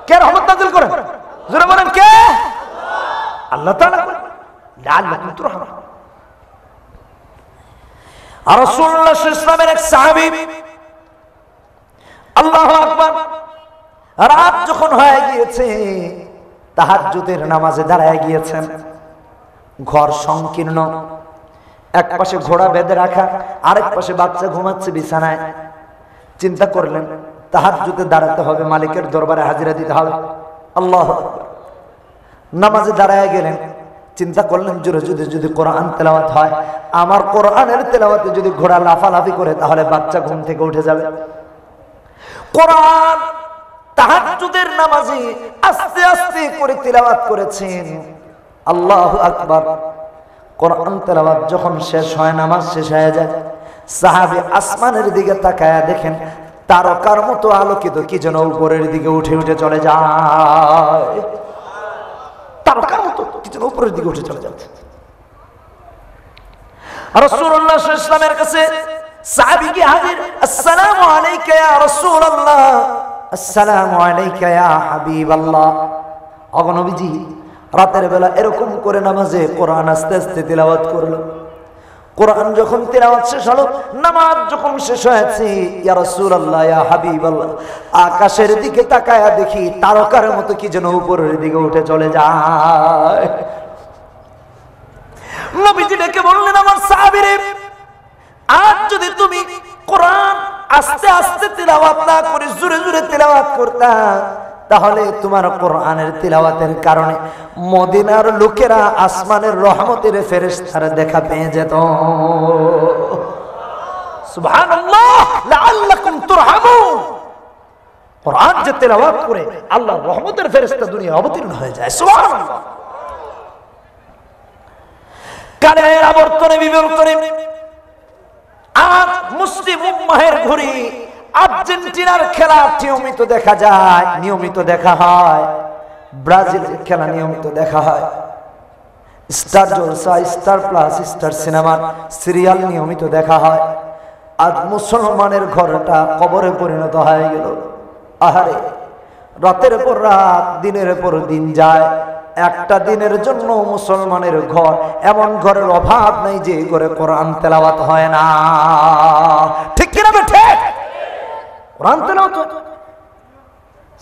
কে রহমত নাযিল করেন? জোরে বলেন, কে? আল্লাহ তাআলা। লাআল্লাকুম তুরহামুন। আর রাসূলুল্লাহ সাল্লাল্লাহু আলাইহি ওয়াসাল্লামের এক সাহাবী, আল্লাহু আকবার, রাত যখন হয়ে গিয়েছে, তাহাজ্জুদের নামাজে দাঁড়ায় গিয়েছেন। ঘর সংকীর্ণ, এক পাশে ঘোড়া বেঁধে রাখা, আরেক পাশে বাচ্চা ঘুমাচ্ছে বিছানায়। চিন্তা করলেন তাহাজ্জুদে দাঁড়াতে হবে, মালিকের দরবারে হাজিরা দিতে হবে। আল্লাহু আকবার। নামাজে দাঁড়ায় গেলেন, চিন্তা করলেন জোরে যদি কোরআন তেলাওয়াত হয়, আমার কোরআনের তেলাওয়াতে যদি ঘোড়া লাফালাফি করে তাহলে বাচ্চা ঘুম থেকে উঠে যাবে। কোরআন তাহাজ্জুদের নামাজে আস্তে আস্তে করে তিলাওয়াত করেছেন। আল্লাহু আকবার। কোরআন তেলাওয়াত যখন শেষ হয়, নামাজ শেষ হয়ে যায়, সাহাবী আসমানের দিকে তাকায়া দেখেন তারকার মতো আলোকিত কি যেন উপরের দিকে উঠে উঠে চলে যায়। তারকার মতো কি যেন উপরের দিকে উঠে চলে যাচ্ছে। রাসূলুল্লাহ সাল্লাল্লাহু আলাইহি ওয়াসাল্লামের কাছে সাহাবী কি হাজির, আসসালামু আলাইকা ইয়া রাসূলুল্লাহ, আসসালামু আলাইকা ইয়া হাবিবাল্লাহ। ওগো নবীজি, রাতের বেলা এরকম করে নামাজে কোরআন আস্তে আস্তে তিলাওয়াত করলো। কোরআন যখন তিলাওয়াত শেষ হলো, নামাজ যখন শেষ হয়েছে, ইয়া রাসূলুল্লাহ ইয়া হাবিবাল্লাহ, আকাশের দিকে তাকায়া দেখি তারকার মতো কি যেন উপরের দিকে উঠে চলে যায়। নবীজি ডেকে বললেন, আমার সাহাবীরে, আজ যদি তুমি কোরআন আস্তে আস্তে তিলাওয়াত না করে জোরে জোরে তিলাওয়াত করতা, তাহলে তোমার কোরআনের তিলাওয়াতের কারণে মদিনার লোকেরা আসমানের রহমতের ফেরেশতারা দেখা পেয়ে যেত। সুবহানাল্লাহ, লাআল্লাকুম তুরহামুন। কোরআন যে তিলাওয়াত করে আল্লাহর রহমতের ফেরেশতা দুনিয়া অবতীর্ণ হয়ে যায়। সুবহানাল্লাহ। কালের আবর্তনে বিবর্তনে আজ মুসলিম উম্মাহের ঘুরি আর্জেন্টিনার খেলা নিয়মিত দেখা যায়, নিয়মিত দেখা হয়, ব্রাজিলের খেলা নিয়মিত দেখা হয়, স্টার জলসা, স্টার প্লাস, স্টার সিনেমার সিরিয়াল নিয়মিত দেখা হয়। আজ মুসলমানের ঘরটা কবরে পরিণত হয়ে গেল। আহারে, রাতের পর রাত, দিনের পর দিন যায়, একটা দিনের জন্য মুসলমানের ঘর, এমন ঘরের অভাব নাই যে ঘরে কোরআন তেলাওয়াত হয় না। ঠিক কিনা বেঠে? কোরআন তেলাওয়াত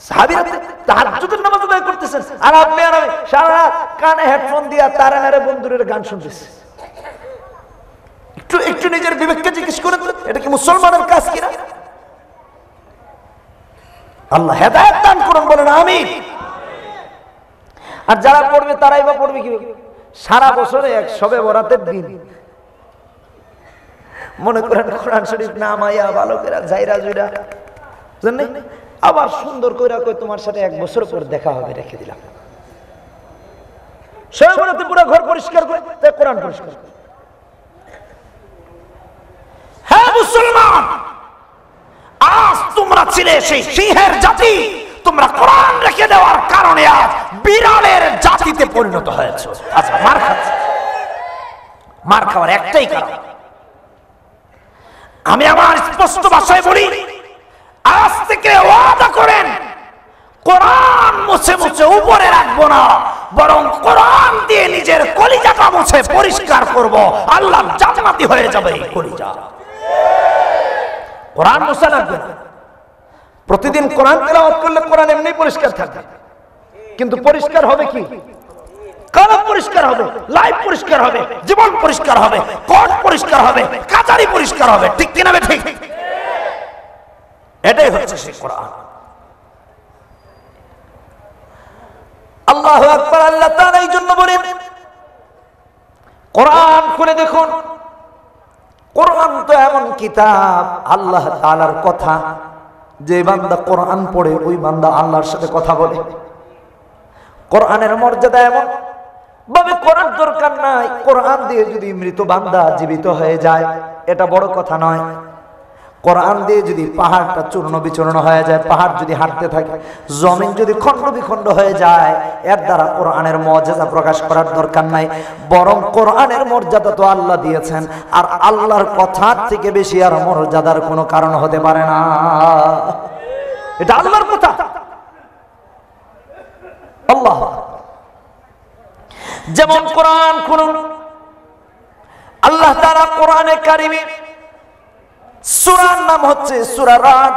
সাহাবীরা তাহাজ্জুদের নামাজ আদায় করতেছেন, আর আপনি আর আমি সারা রাত কানে হেডফোন দিয়া তারানারে বন্ধুরের গান শুনতেছি। একটু একটু নিজের বিবেককে জিজ্ঞেস করে, এটা কি মুসলমানের কাজ কিনা? আল্লাহ হেদায়েত দান করুন, বলেন আমিন। আর যারা পড়বে তারাই বা পড়বে কি? সারা বছরে এক শবে বরাতের দিন মনে করেন কোরআন শরীফ নামাইয়া ভালো করে যাইরা জুইরা জানেন, আবার সুন্দর কইরা কই তোমার সাথে এক বছর পর দেখা হবে, রেখে দিলাম। শবে বরাতে পুরো ঘর পরিষ্কার করে তাই কোরআন পরিষ্কার করে। হ্যাঁ মুসলমান, আজ তোমরা ছিলে সেই সিংহের জাতি, তোমরা কোরআন রেখে দেওয়ার কারণে আজ বিড়ালের জাতিতে পরিণত হয়েছে। আচ্ছা, মার খাচ্ছে, মার খাওয়ার একটাই কারণ। আমি আমার স্পষ্ট ভাষায় বলি, আজ থেকে ওয়াদা করেন কোরআন মুছে মুছে উপরে রাখবো না, বরং কোরআন দিয়ে নিজের কলিজাটা মুছে পরিষ্কার করব। আল্লাহ জান্নাতি হয়ে যাবে এই কলিজা। কোরআন মুছে রাখবে না। প্রতিদিন কোরআন তেলাওয়াত করলে কোরআন এমনি পরিষ্কার থাকবে, কিন্তু পরিষ্কার হবে কি? কলম পরিষ্কার হবে, লাইফ পরিষ্কার হবে, জীবন পরিষ্কার হবে, কোর্ট পরিষ্কার হবে, কাচারি পরিষ্কার হবে। ঠিক কিনা? ঠিক। এটাই হচ্ছে সেই কোরআন। আল্লাহু আকবার। আল্লাহ তাআলা এই জন্য বলেন, কোরআন খুলে দেখুন, কোরআন তো এমন কিতাব, আল্লাহ তাআলার কথা, যে বান্দা কোরআন পড়ে ওই বান্দা আল্লাহর সাথে কথা বলে। কোরআনের মর্যাদা এমন ভাবে করার দরকার নাই, কোরআন দিয়ে যদি মৃত বান্দা জীবিত হয়ে যায় এটা বড় কথা নয়। কোরআন দিয়ে যদি পাহাড়টা চূর্ণ বিচূর্ণ হয়ে যায়, পাহাড় যদি হাঁটতে থাকে, জমিন যদি খণ্ড বিখণ্ড হয়ে যায়, এর দ্বারা কোরআনের মর্যাদা প্রকাশ করার দরকার নাই। বরং কোরআনের মর্যাদা তো আল্লাহ দিয়েছেন, আর আল্লাহর কথার থেকে বেশি আর মর্যাদার কোনো কারণ হতে পারে না। এটা আল্লাহর কথা। আল্লাহ যেমন কোরআন খুলুন, আল্লাহ তাআলা কোরআনে কারিমে সূরার নাম হচ্ছে সূরা রাদ।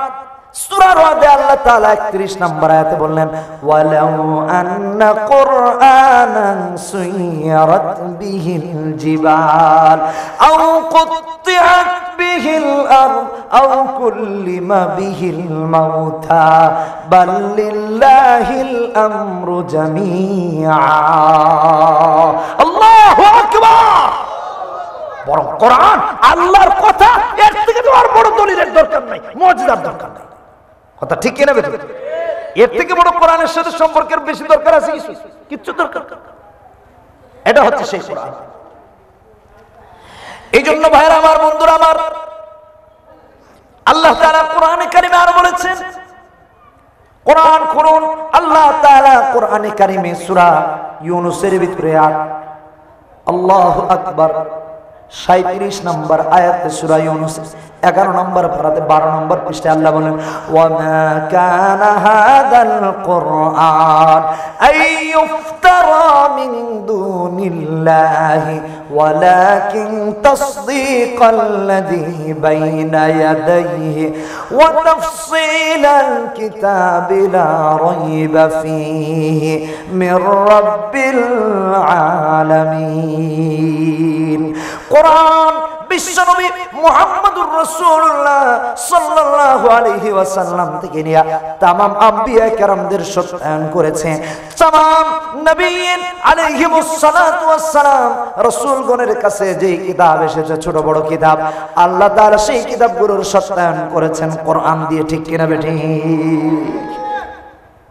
সূরা রাদে আল্লাহ তাআলা 31 নম্বর আয়াতে বললেন, ওয়ালাউ আন্না কুরআনান সুইরাত বিহিল জিবাল আও কুত্তিআত বিহিল আরদ আও কুল্লিমা বিহিল মাউতা বাল লিল্লাহিল আমরু জামিআ। আল্লাহু আকবার। বরং কোরআন আল্লাহর কথা, এর থেকে তো আর বড় দলিলের দরকার নাই, মুজিজার দরকার নাই। কথা ঠিক কিনা বেঠিক? এর থেকে বড় কোরআনের সাথে সম্পর্কের বেশি দরকার আছে কিচ্ছু দরকার। এটা হচ্ছে সেই কোরআন। এই জন্য ভাইরা আমার, বন্ধুরা আমার, আল্লাহ তাআলা কোরআনে কারিমে আর বলেছেন, কোরআন খুলুন। আল্লাহ তাআলা কোরআনে কারিমে সূরা ইউনূসের ভিতরে আল্লাহু আকবার 37 নম্বর আয়াতে সূরা ইউনূস 11 নম্বর পারাতে 12 নম্বর পৃষ্ঠায় আল্লাহ বলেন, ওয়া মা কানা হাদাল কুরআন আইয়ুফতারা মিন দুনিল্লাহি ওয়ালাকিন তাসদীকাল্লাযী বাইনা ইয়াদাইহি ওয়া তাফসীলাল কিতাবি লা রাইবা ফীহি মির রাব্বিল আলামিন। কোরআন বিশ্বনবী মুহাম্মদুর রাসূলুল্লাহ সাল্লাল্লাহু আলাইহি ওয়াসাল্লাম থেকে নিয়ে तमाम আম্বিয়া কেরামদের সত্যায়ন করেছে। तमाम নবীন আলাইহিমুস সালাতু ওয়াস সালাম রাসূলগণের কাছে যে কিতাব এসেছে, ছোট বড় কিতাব, আল্লাহ তাআলা সেই কিতাবগুলোর সত্যায়ন করেছেন কোরআন দিয়ে। ঠিক কিনা বেঠিক?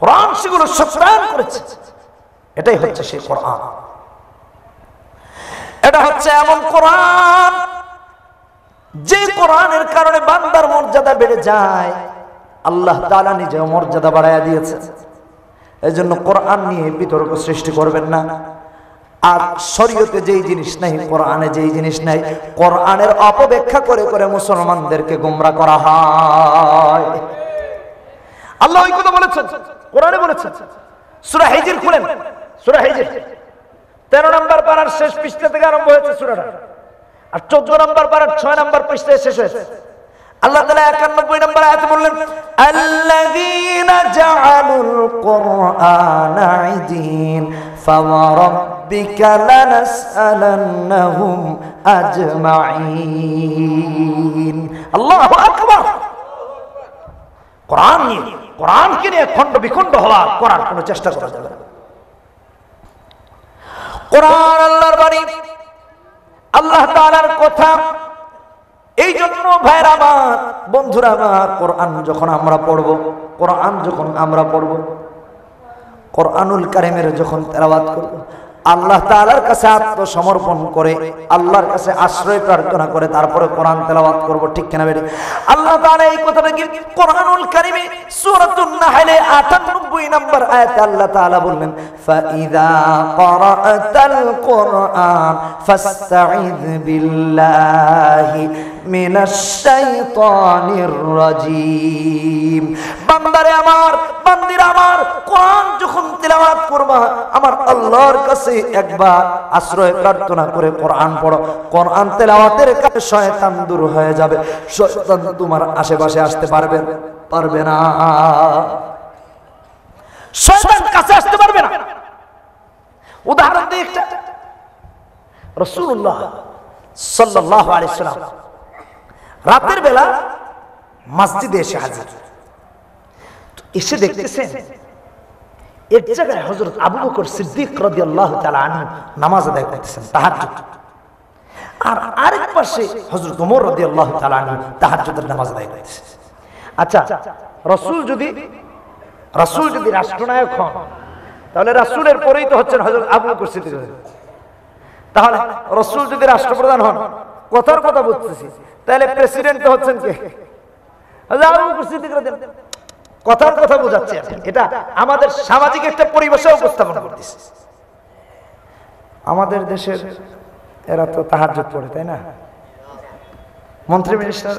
কোরআন সেগুলো সত্যায়ন করেছে। এটাই হচ্ছে সেই কোরআন। এটা হচ্ছে এমন কোরআন যে কোরআনের কারণে বান্দার মর্যাদা বেড়ে যায়। আল্লাহ তাআলা নিজে মর্যাদা বাড়ায়া দিয়েছে। এজন্য কোরআন নিয়ে বিতর্ক সৃষ্টি করবেন না। আর শরীয়তে যেই জিনিস নাই, কোরআনে যেই জিনিস নাই, কোরআনের অপব্যাখ্যা করে করে মুসলমানদেরকে গোমরা করা হয়। আল্লাহ ওই কথা বলেছেন, কোরআনে বলেছেন। সূরা হিজর খুলেন, সূরা হিজর 13 নম্বর পারার শেষ পৃষ্ঠা থেকে আরম্ভ হয়েছে সূরাটা, আর 14 নম্বর পারার 6 নম্বর পৃষ্ঠায় শেষ হয়েছে। আল্লাহ তাআলা 91 নম্বর আয়াতে বললেন, আল্লাযীনা জাআলুল কুরআনা ঈদিন ফাওয়ারাব্বিকা লানাসআলান্নাহুম আজমাইন। আল্লাহু আকবার। কোরআনকে নিয়ে খণ্ড বিখণ্ড হওয়া করার কোনো চেষ্টা করা যাবে না। কোরআন আল্লাহর বাণী, আল্লাহ তাআলার কথা। এই জন্য ভাইরা আমার, বন্ধুরা আমার, কোরআন যখন আমরা পড়ব, কোরআনুল কারীমের যখন তেলাওয়াত করব, আল্লাহ তাআলার কাছে আত্মসমর্পণ করে, আল্লাহর কাছে আশ্রয় প্রার্থনা করে তারপরে কোরআন তেলাওয়াত করব। ঠিক কিনা বেঠিক? আল্লাহ তাআলা এই কথাটা কি কোরআনুল কারীমে সূরাতুন নাহলে 98 নম্বর আয়াতে আল্লাহ তাআলা বললেন, ফাইযা ক্বারাআতাল কুরআন ফাসতাঈয বিল্লাহি মিনাশ শাইতানির রাজীম। বান্দারে আমার, বান্দিরা আমার, কোরআন যখন তেলাওয়াত করবা, আমার আল্লাহর কাছে একবার আশ্রয় প্রার্থনা করে কোরআন পড়ো। কোরআন তেলাওয়াতের কাছে শয়তান দূর হয়ে যাবে। শয়তান তোমার আশেপাশে আসতে পারবে না, শয়তান কাছে আসতে পারবে না। উদাহরণ দিই একটা। রাসূলুল্লাহ সাল্লাল্লাহু আলাইহি ওয়াসাল্লাম রাতের বেলা মসজিদে এসে হাজির। এসে দেখতেছেন এক জায়গায় হযরত আবু বকর সিদ্দিক রাদিয়াল্লাহু তাআলা আনহু নামাজ আদায় করতেছেন, তাহাজ্জুদ। আর আরেক পাশে হযরত ওমর রাদিয়াল্লাহু তাআলা আনহু তাহাজ্জুদের নামাজ আদায় করতেছেন। আচ্ছা, রাসূল যদি রাষ্ট্রনায়ক হন, তাহলে রাসূলের পরেই তো হচ্ছেন হযরত আবু বকর সিদ্দিক। তাহলে রাসূল যদি রাষ্ট্রপ্রধান হন, কথার কথা বলতেছি, তাহলে প্রেসিডেন্ট তো হচ্ছেন কে? হযরত আবু বকর সিদ্দিক রাদিয়াল্লাহু। কথার কথা বোঝাচ্ছে। এটা আমাদের সামাজিক একটা পরিবেশে উপস্থাপন করতেছে। আমাদের দেশের এরা তো তাহাজ্জুদ পড়ে, তাই না? মন্ত্রী মিনিস্টার,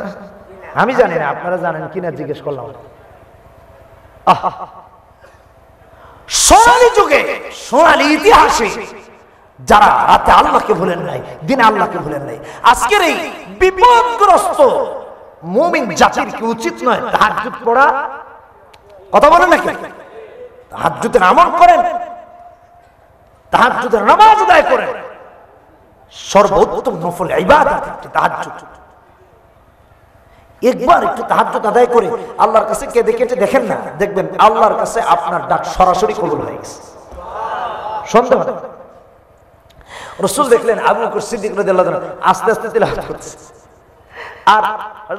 আমি জানি না, আপনারা জানেন কিনা জিজ্ঞেস করলাম। সোনালী যুগে, সোনালী ইতিহাসে যারা রাতে আল্লাহকে ভুলেন নাই, দিনে আল্লাহকে ভুলেন নাই, আজকের এই বিপদগ্রস্ত মুমিন জাতির কি উচিত নয় তাহাজ্জুদ পড়া? কথা বলেন নাকি? তাহাজ্জুদের আমল করেন, তাহাজ্জুদের নামাজ আদায় করেন। সর্বোত্তম নফল ইবাদত তাহাজ্জুদ। একবার একটু তাহাজ্জুদ আদায় করে আল্লাহর কাছে কেঁদে কেটে দেখেন না, দেখবেন আল্লাহর কাছে আপনার ডাক সরাসরি কবুল হয়ে গেছে। সন্দেহ নেই। রাসূল দেখলেন আবু বকর সিদ্দিক রাদিয়াল্লাহু আনহু আস্তে আস্তে তিলাওয়াত করতেছে। আর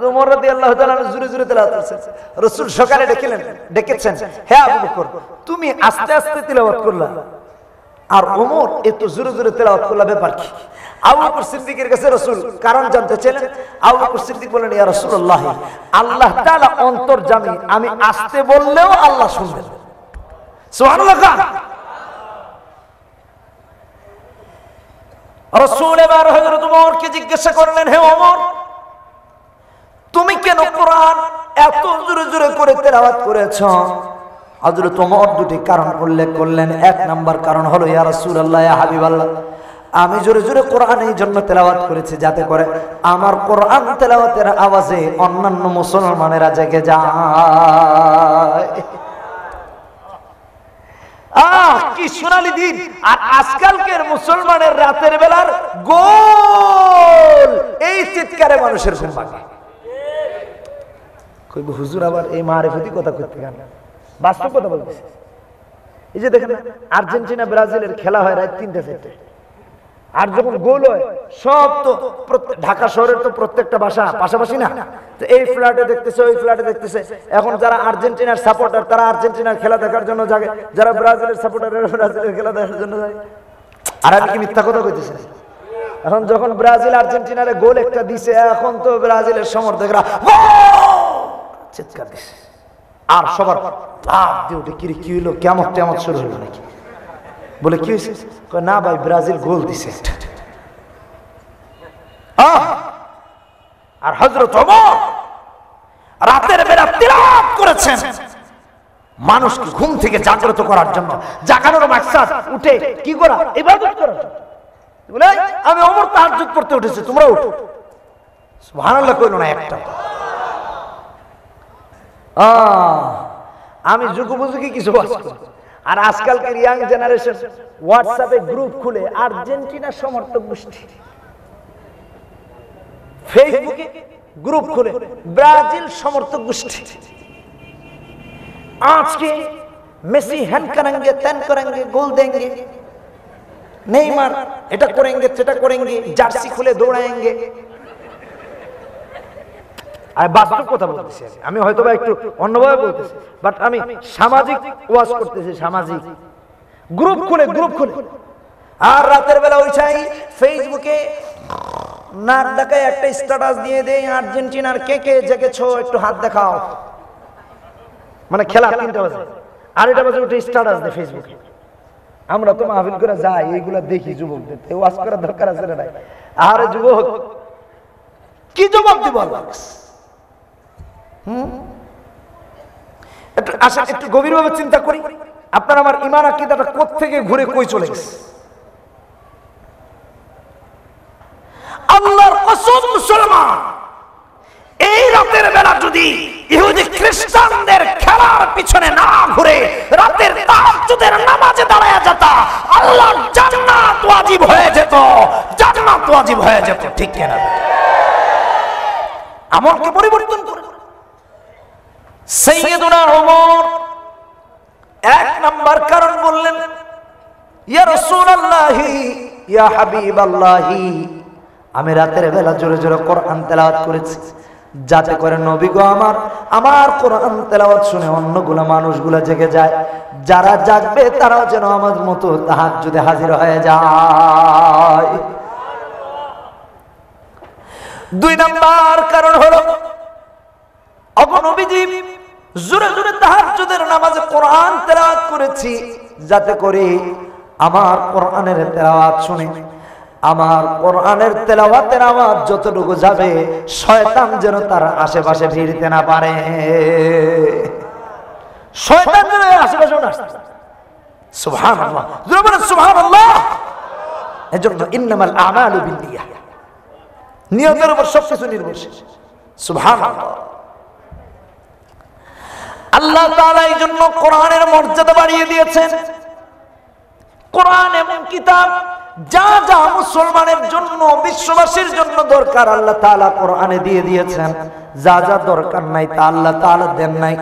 ওমর রাদিয়াল্লাহু তাআলা জোরে জোরে তেলাওয়াত করছেন। রাসূল সকালে ডেকেছেন, হে আবু বকর তুমি আস্তে আস্তে তেলাওয়াত করলা, আর ওমর এত জোরে জোরে তেলাওয়াত করলা, ব্যাপার কি? আবু বকর সিদ্দিকের কাছে রাসূল কারণ জানতে চাইলেন। আবু বকর সিদ্দিক বলেন, ইয়া রাসূলুল্লাহ, আল্লাহ তাআলা অন্তর্যামী, আমি আস্তে বললেও আল্লাহ শুনবেন। সুবহানাল্লাহ। রাসূল এবার হযরত ওমরকে জিজ্ঞাসা করলেন, হে ওমর তুমি কেন কোরআন এত জোরে জোরে করে তেলাওয়াত করেছো? হযরত ওমর দুটি কারণ উল্লেখ করলেন। এক নাম্বার কারণ হলো, ইয়া রাসূলুল্লাহ, ইয়া হাবিবাল্লাহ, আমি জোরে জোরে কোরআন এই জন্য তেলাওয়াত করেছি যাতে করে আমার কোরআন তেলাওয়াতের আওয়াজে অন্যান্য মুসলমানেরা জেগে যায়। কি সোনালী দিন! আর আজকালকের মুসলমানের রাতের বেলার গোল এই চিৎকারে মানুষের ঘুম ভাঙে। কইব হুজুর আবার এই মারিফতি কথা করতে গান, বাস্তব কথা বলতেছে। এই যে দেখেন আর্জেন্টিনা ব্রাজিলের খেলা হয় রাত 3টা-4টায়, আর যখন গোল হয় সব তো ঢাকা শহরের তো প্রত্যেকটা বাসা পাশাপাশি না, তো এই ফ্ল্যাটে দেখতেছে ওই ফ্ল্যাটে দেখতেছে। এখন যারা আর্জেন্টিনার সাপোর্টার তারা আর্জেন্টিনার খেলা দেখার জন্য জাগে, যারা ব্রাজিলের সাপোর্টার ব্রাজিলের খেলা দেখার জন্য যায়। আর আমি কি মিথ্যা কথা কইতেছি? এখন যখন ব্রাজিল আর্জেন্টিনারে গোল একটা দিছে, এখন তো ব্রাজিলের সমর্থকরা চিৎকার দিছে, আর সবার লাভ দিয়ে উঠে কি হইলো, কিয়ামত টিয়ামত শুরু হলো নাকি? বলে কি হয়েছে? না ভাই, ব্রাজিল গোল দিছে। আর হযরত ওমর রাতের বেলা তিলাওয়াত করেছেন মানুষকে ঘুম থেকে জাগ্রত করার জন্য, জাগানোর মাকসাদ উঠে কি করা, ইবাদত করা। বলে আমি ওমর তাহাজ্জুদ পড়তে উঠেছি, তোমরা উঠো। সুবহানাল্লাহ কইলো না একটা। আমি যুগোপযোগী কিছু ওয়াজ করি। আর আজকালকার ইয়াং জেনারেশন হোয়াটসঅ্যাপে গ্রুপ খুলে আর্জেন্টিনা সমর্থক গোষ্ঠী, ফেসবুকে গ্রুপ খুলে ব্রাজিল সমর্থক গোষ্ঠী। আজকে মেসি হ্যান করেंगे, ত্যান করেंगे, গোল देंगे, নেইমার এটা করেंगे, সেটা করেंगे, জার্সি খুলে দৌড়াएंगे। আর বাস্তব কথা বলতেছি আমি, হয়তো বা একটু অন্যভাবে বলতেছি, বাট আমি সামাজিক ওয়াজ করতেছি। সামাজিক গ্রুপ খুলে আর রাতের বেলা ওই চাই ফেসবুকে নাক ডাকায় একটা স্ট্যাটাস দিয়ে দেই, আর্জেন্টিনার কে কে জেগেছো একটু হাত দেখাও। মানে খেলা 3টা বাজে, 2:30 বাজে উঠে স্ট্যাটাস দেয় ফেসবুকে। আমরা তো মাহফিল করে যাই, এইগুলা দেখি যুবকদের, ওয়াজ করার দরকার আছে না? আরে যুবক কি জবাব দিব? একটু গভীরভাবে চিন্তা করি, আপনার আমার ঈমান আকীদাটা কোত্থেকে ঘুরে কই চলে গেছে। আল্লাহর কসম মুসলমান, এই রাতের বেলা যদি ইহুদি খ্রিস্টানদের খেলার পিছনে না ঘুরে রাতের তাহাজ্জুদের নামাজে দাঁড়ায়া যেত, আল্লাহর জান্নাত ওয়াজিব হয়ে যেত, জান্নাত ওয়াজিব হয়ে যেত। ঠিক কিনা? আমলকে পরিবর্তন করে সাইয়্যিদুনা ওমর 1 নাম্বার কারণ বললেন, ইয়া রাসূলুল্লাহি, ইয়া হাবিবাল্লাহি, আমি রাতের বেলা জোরে জোরে কোরআন তেলাওয়াত করেছি যাতে করে নবী গো আমার কোরআন তেলাওয়াত শুনে অন্যগুলো মানুষগুলো জেগে যায়, যারা জাগবে তারাও যেন আমার মতো তাহাজ্জুদে হাজির হয়ে যায়। 2 নাম্বার কারণ হলো, নবীজি জোরে জোরে তাহাজ্জুদের নামাজে কোরআন তেলাওয়াত করেছি যাতে করে আমার কোরআনের তেলাওয়াত শুনে আমার কোরআনের তেলাওয়াতের আওয়াজ যতটুকু যাবে শয়তান যেন তার আশেপাশে ভিড়তে না পারে। শয়তান যেন আশেপাশে না আসে। সুবহানাল্লাহ, জোরে বলেন সুবহানাল্লাহ। এজন্য ইন্নামাল আমালু বিন্নিয়াহ, নিয়তের উপর সবকিছু নির্ভরশীল। সুবহানাল্লাহ। আল্লাহ তাআলা এই জন্য কোরআনের মর্যাদা বাড়িয়ে দিয়েছেন। কোরআন এমন কিতাব যা যা মুসলমানের জন্য, বিশ্ববাসীর জন্য দরকার আল্লাহ তাআলা কোরআনে দিয়ে দিয়েছেন, যা যা দরকার নাই তা আল্লাহ তাআলা দেন নাই।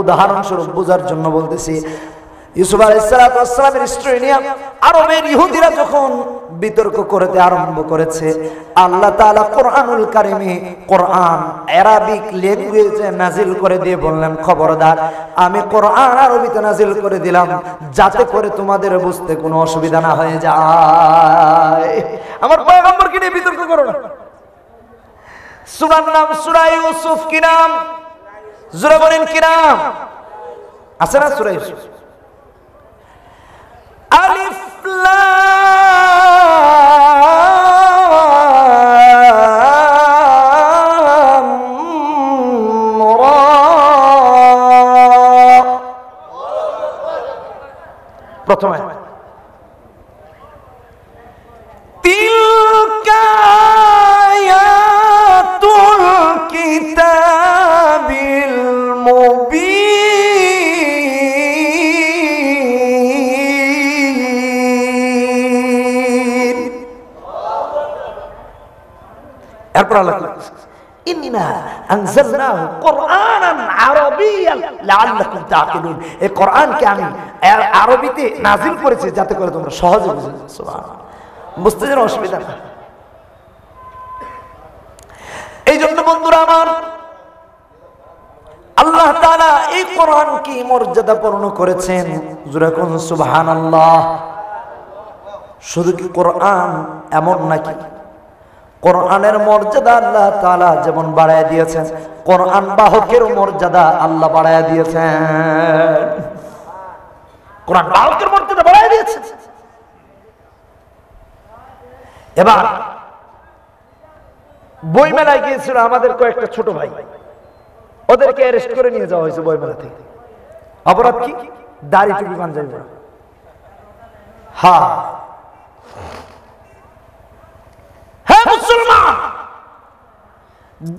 উদাহরণস্বরূপ বোঝার জন্য বলতেছি, ইউসুফ আলাইহিস সালামের স্ত্রী নিয়ে আরবের ইহুদিরা যখন বিতর্ক করতে আরম্ভ করেছে। আল্লাহ তাআলা কোরআনুল কারিমে কোরআন আরবিক ল্যাঙ্গুয়েজে নাজিল করে দিয়ে বললেন, খবরদার আমি কোরআন আরবিতে নাজিল করে দিলাম যাতে করে তোমাদের বুঝতে কোনো অসুবিধা না হয়ে যায়। আমার পয়গম্বরকে নিয়ে বিতর্ক করো না। সূরার নাম সূরা ইউসুফ, কি নাম? জোরে বলেন কি নাম? আছে না সূরা ইউসুফ? আলিফ লাম রা। প্রথমে তিলকা আয়াতুল কিতাবিল মুবিন। এরপর আল্লাহ ইন্না আনজালনাহু কুরআনান আরাবিয়্যান লাআল্লাকুম তাআকিলুন। এই কোরআনকে আমি আরবিতে নাযিল করেছি যাতে করে তোমরা সহজে বুঝে। সুবহানাল্লাহ, বুঝতে যেন অসুবিধা না। এই জন্য বন্ধুরা আমার, আল্লাহ তাআলা এই কোরআনকে মর্যাদাপূর্ণ করেছেন। জোরে কোন সুবহানাল্লাহ। শুধু কি কোরআন এমন নাকি? কোরআনের মর্যাদা আল্লাহ তাআলা যেমন বাড়ায় দিয়েছেন, কোরআন বাহকের মর্যাদা আল্লাহ বাড়ায় দিয়েছেন। কোরআন বাহকের মর্যাদা বাড়ায় দিয়েছেন। এবার বইমেলায় গিয়েছিল আমাদের কয়েকটা ছোট ভাই, ওদেরকে অ্যারেস্ট করে নিয়ে যাওয়া হয়েছে বইমেলা থেকে। অপরাধ কি? দাড়ি টুপি পাঞ্জাবি পরা। হ্যাঁ হ্যাঁ মুসলমান,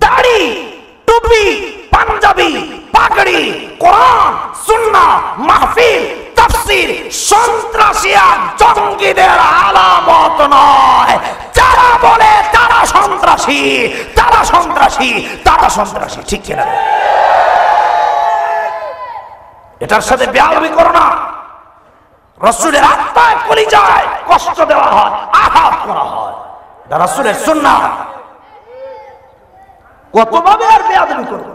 দাড়ি টুপি পাঞ্জাবি পাগড়ি কোরআন সুন্নাহ মাহফিল তাফসীর সন্ত্রাসী আর জঙ্গিদের আলামত নয়। যারা বলে তারা সন্ত্রাসী, তারা সন্ত্রাসী, তারা সন্ত্রাসী, ঠিক কিনা? এটার সাথে বেয়াদবি করো না। রাসূলের আত্মায় কলিজায় কষ্ট দেওয়া হয়, আঘাত করা হয়। রাসূলের সুন্নাহ কতভাবে আর বেয়াদবি করো।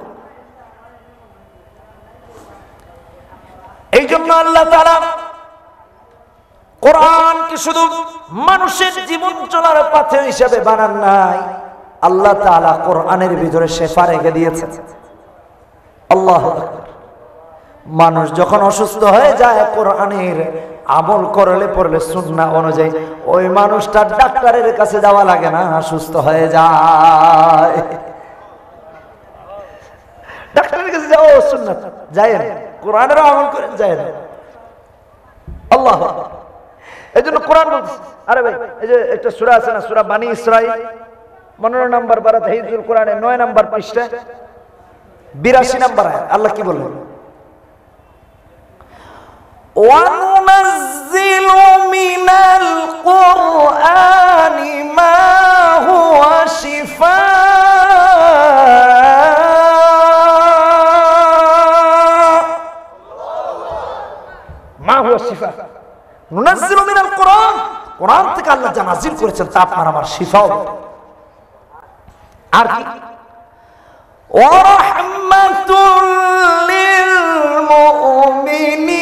এই জন্য আল্লাহ তাআলা কোরআনকে শুধু মানুষের জীবন চলার পথে হিসেবে বানান নাই, আল্লাহ তাআলা কোরআনের ভিতরে শিফা রেখে দিয়েছেন। আল্লাহু আকবার। মানুষ যখন অসুস্থ হয়ে যায়, কোরআনের আমল করলে পড়লে সুন্নাহ অনুযায়ী ওই মানুষটা ডাক্তারের কাছে যাওয়া লাগে না, সুস্থ হয়ে যায়। ডাক্তারের কাছে যাও সুন্নাহ যায় না, কোরআনের আমল করেন যায় না। আল্লাহু আকবার। এই জন্য কোরআন বলছে, আরে ভাই এই যে একটা সূরা আছে না, সূরা বানী ইসরাঈল 15 নম্বর পারা তাহজীবুল কোরআনের 9 নম্বর পৃষ্ঠা 82 নম্বর আয়াত। আল্লাহ কি বললেন? وَنُنَزِّلُ مِنَ الْقُرْآنِ مَا هُوَ شِفَاءٌ মা হুয়া শিফা। নুনাজ্জিলু মিনাল কোরআন, কোরআন থেকে আল্লাহ যা নাযিল করেছেন তা আপনার আমার শিফা। আর কি? ওয়া রাহমাতুল লিল মুমিনিন,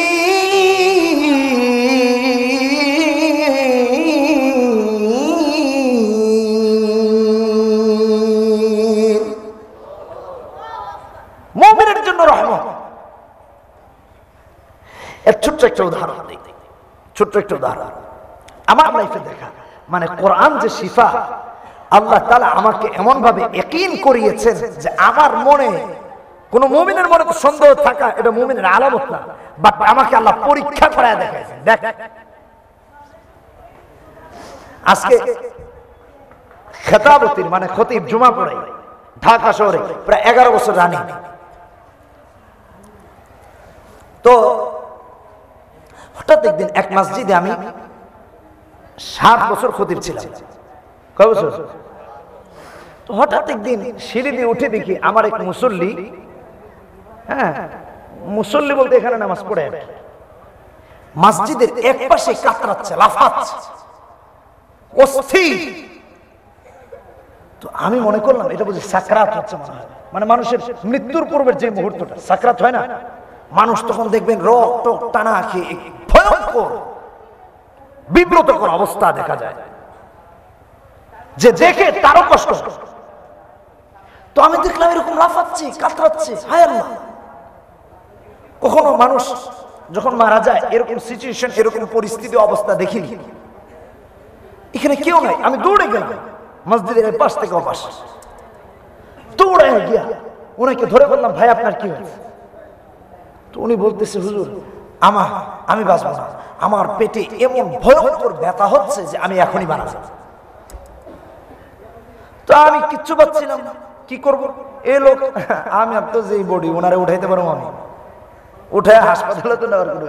মুমিনের জন্য রহমত। এর ছোট্ট একটা উদাহরণ দিই, ছোট্ট একটা উদাহরণ আমার লাইফে দেখা। মানে কোরআন যে শিফা, আল্লাহ তাআলা আমাকে এমন ভাবে ইয়াকিন করিয়েছেন যে আমার মনে কোন মুমিনের মনে তো সন্দেহ থাকা এটা মুমিনের আলামত না, বাট আমাকে আল্লাহ পরীক্ষা করায় দেখাইছেন। দেখ আজকে খেতাবতির মানে খতিব জুমা পড়াই ঢাকা শহরে প্রায় 11 বছর রানিং। তো হঠাৎ একদিন এক মসজিদে আমি 7 বছর খতিব ছিলাম। কয় বছর? তো হঠাৎ একদিন সিঁড়ি দিয়ে উঠে দেখি আমার এক মুসল্লি, হ্যাঁ মুসল্লি বলতে এখানে নামাজ পড়ে মসজিদের এক পাশে কাতরাচ্ছে, লাফাচ্ছে। অস্থির। তো আমি মনে করলাম এটা বুঝি সাকরাত হচ্ছে মনে হয়, মানে মানুষের মৃত্যুর পূর্বের যে মুহূর্তটা সাকরাত হয় না, মানুষ তখন দেখবেন রক্ত টানা খেয়ে ভয়ঙ্কর বিব্রতকর অবস্থা দেখা যায়, যে দেখে তারও কষ্ট। তো আমি দেখলাম এরকম লাফাচ্ছে কাতরাচ্ছে, হায় আল্লাহ। কখনো মানুষ যখন মারা যায় এরকম সিচুয়েশন, এরকম পরিস্থিতি অবস্থা দেখিনি। এখানে কেউ নাই, আমি দৌড়ে গেলাম মসজিদের পাশ থেকে অপাশ, দৌড়ে গিয়া ওনাকে ধরে বললাম, ভাই আপনার কি হয়েছে? তো উনি বলতেছে, হুজুর আমি বাঁচবো না, আমার পেটে এমন ভয়ঙ্কর ব্যথা হচ্ছে যে আমি এখনই মারা যাব। তো আমি কিচ্ছু পাচ্ছিলাম না, কি করব? এই লোক, আমি আর তো যেই বডি ওনারে উঠাইতে পারবো, আমি উঠে হাসপাতালে তো নেওয়ার কোনো।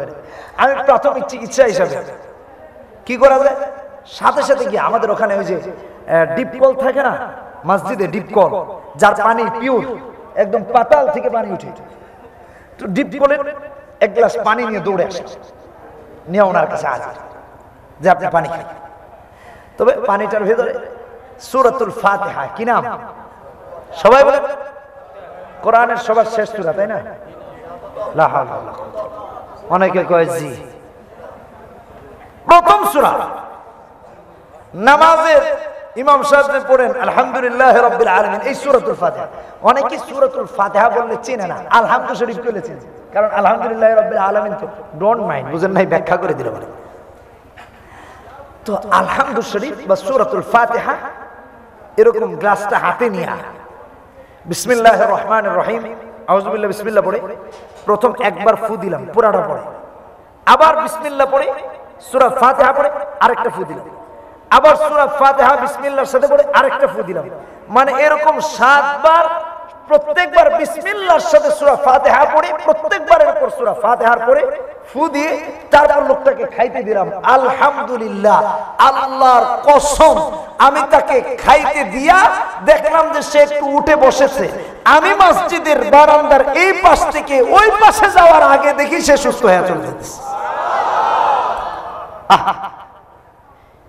আমি প্রাথমিক চিকিৎসা হিসাবে কি করা যায়, সাথে সাথে গিয়ে আমাদের ওখানে ওই যে ডিপ কল থাকে না মসজিদে, ডিপ কল যার পানি পিওর একদম পাতাল থেকে পানি উঠে, তো ডিপ কলের এক গ্লাস পানি নিয়ে দৌড়ে আসে, নিয়ে ওনার কাছে হাজির যে আপনি পানি খান। তবে পানিটার ভেতরে সূরাতুল ফাতিহা, কি নাম সবাই বলে? কোরআনের সবার শেষ সূরা, তাই না? লা হাওলা ওয়ালা কুওয়াতা। অনেকে কয় জি, প্রথম সূরা। নামাজের ইমাম সাহেব পড়েন আলহামদুলিল্লাহ রাব্বিল আলামিন, এই সূরাতুল ফাতিহা। অনেকে সূরাতুল ফাতিহা বললে চেনে না, আলহামদু শরীফ বলে চেনে, কারণ আলহামদুলিল্লাহ রাব্বিল আলামিন তো ডোন্ট মাইন্ড, বুঝেন নাই, ব্যাখ্যা করে দিল বলে। তো আলহামদু শরীফ বা সূরাতুল ফাতিহা এরকম গ্লাসটা হাতে নিয়ে বিসমিল্লাহির রহমানির রহিম আউযুবিল্লাহ বিসমিল্লাহ পড়ে প্রথম একবার ফু দিলাম, পুরাটা পড়ে, আবার বিসমিল্লাহ পড়ে সূরা ফাতিহা পড়ে আরেকটা ফু দিলাম, আবার সূরা ফাতিহা বিসমিল্লাহর সাথে পড়ে আরেকটা ফু দিলাম, মানে এরকম 7 বার। প্রত্যেকবার বিসমিল্লাহর সাথে সূরা ফাতিহা পড়ে, প্রত্যেকবারের পর সূরা ফাতিহার পড়ে ফু দিয়ে তারপর লোকটাকে খাইতে দিলাম। আলহামদুলিল্লাহ, আল্লাহর কসম, আমি তাকে খাইতে দিয়া দেখলাম যে সে একটু উঠে বসেছে। আমি মসজিদের বারান্দার এই পাশ থেকে ওই পাশে যাওয়ার আগে দেখি সে সুস্থ হয়ে চলে যাচ্ছে।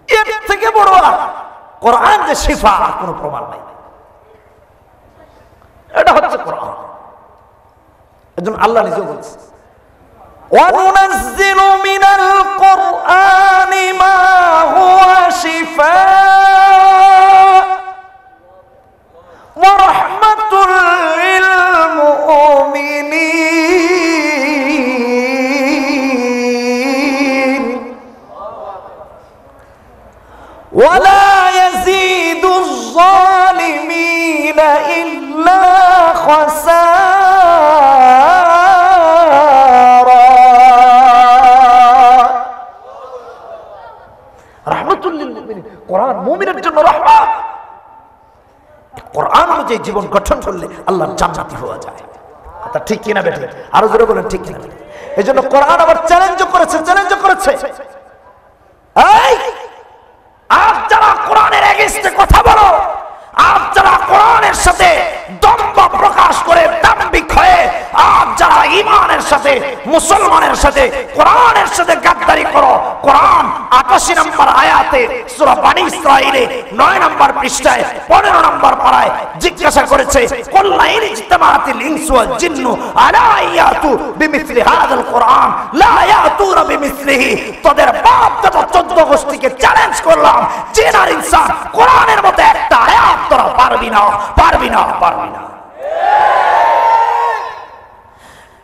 এর থেকে বড় কোরআন যে শিফা, কোনো প্রমাণ নাই। এটা হচ্ছে কোরআন। এজন্য আল্লাহ নিজে বলছে, وَنُنَزِّلُ مِنَ الْقُرْآنِ مَا هُوَ شِفَاءٌ وَرَحْمَةٌ لِّلْمُؤْمِنِينَ وَلَا يَزِيدُ الظَّالِمِينَ إِلَّا خَسَارًا রাহমাতুল লিল মুমিনিন। কোরআন মুমিনের জন্য রহমত। কোরআন অনুযায়ী জীবন গঠন করলে আল্লাহর জান্নাতি হওয়া যায়। কথা ঠিক কিনা বেঠিক? আরো জোরে বলেন ঠিক কিনা? এজন্য কোরআন আবার চ্যালেঞ্জ করেছে। এই আজ যারা কোরআনের এগেইনস্টে কথা বলো, আজ যারা কোরআনের সাথে দম্ভ প্রকাশ করে দাম্ভিক হয়ে, আজ যারা ঈমানের সাথে মুসলমানের সাথে কোরআনের সাথে গাদ্দারি করো, কোরআন ৮৮ নম্বর আয়াতে সূরা বনী ইসরাঈলে ৯ নম্বর পৃষ্ঠায় ১৫ নম্বর পারায় জিজ্ঞাসা করেছে, কুল্লাইন ইজতামাআতিল ইনসু ওয়াল জিন্নু আলা ইয়াতু বিমিসলি হাযাল কোরআন লা ইয়াতুনা বিমিসলিহি। তোদের বাপ দাদা ১৪ গোষ্ঠীকে চ্যালেঞ্জ করলাম, জিন আর ইনসান কোরআনের মতো একটা আয়াত তোরা পারবি না।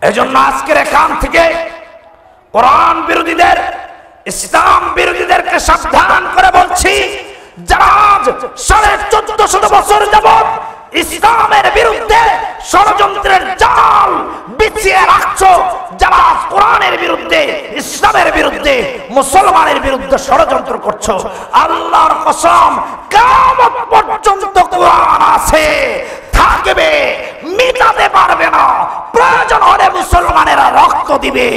এজন্য আজকের এখান থেকে কোরআন বিরোধীদের, ইসলাম বিরোধীদেরকে সাবধান করে বলছি, যারা আজ ১৪৫০ বছর যাবত ইসলামের বিরুদ্ধে ষড়যন্ত্রের জাল বিছিয়ে রাখছো, যারা কোরআনের বিরুদ্ধে, ইসলামের বিরুদ্ধে, মুসলমানের বিরুদ্ধে ষড়যন্ত্র করছো, আল্লাহর কসম কিয়ামত পর্যন্ত কোরআন আছে, থাকবে, মিটাতে পারবে না। প্রয়োজন হলে মুসলমানেরা রক্ত দিবে।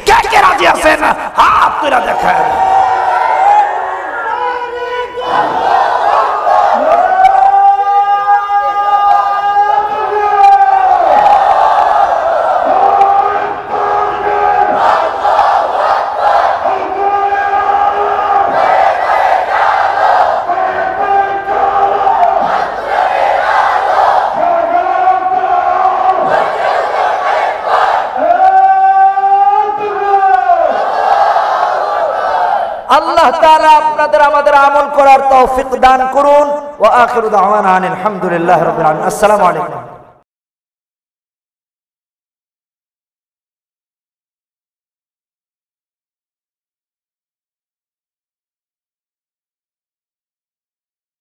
কে কে রাজি আছেন হাত তুলে দেখেন। আল্লাহ তাআলা আপনাদের আমাদের আমল করার তৌফিক দান করুন। ওয়া আখিরু দাওয়ানা আনিল হামদুলিল্লাহি রাব্বিল আলামিন। আসসালামু আলাইকুম।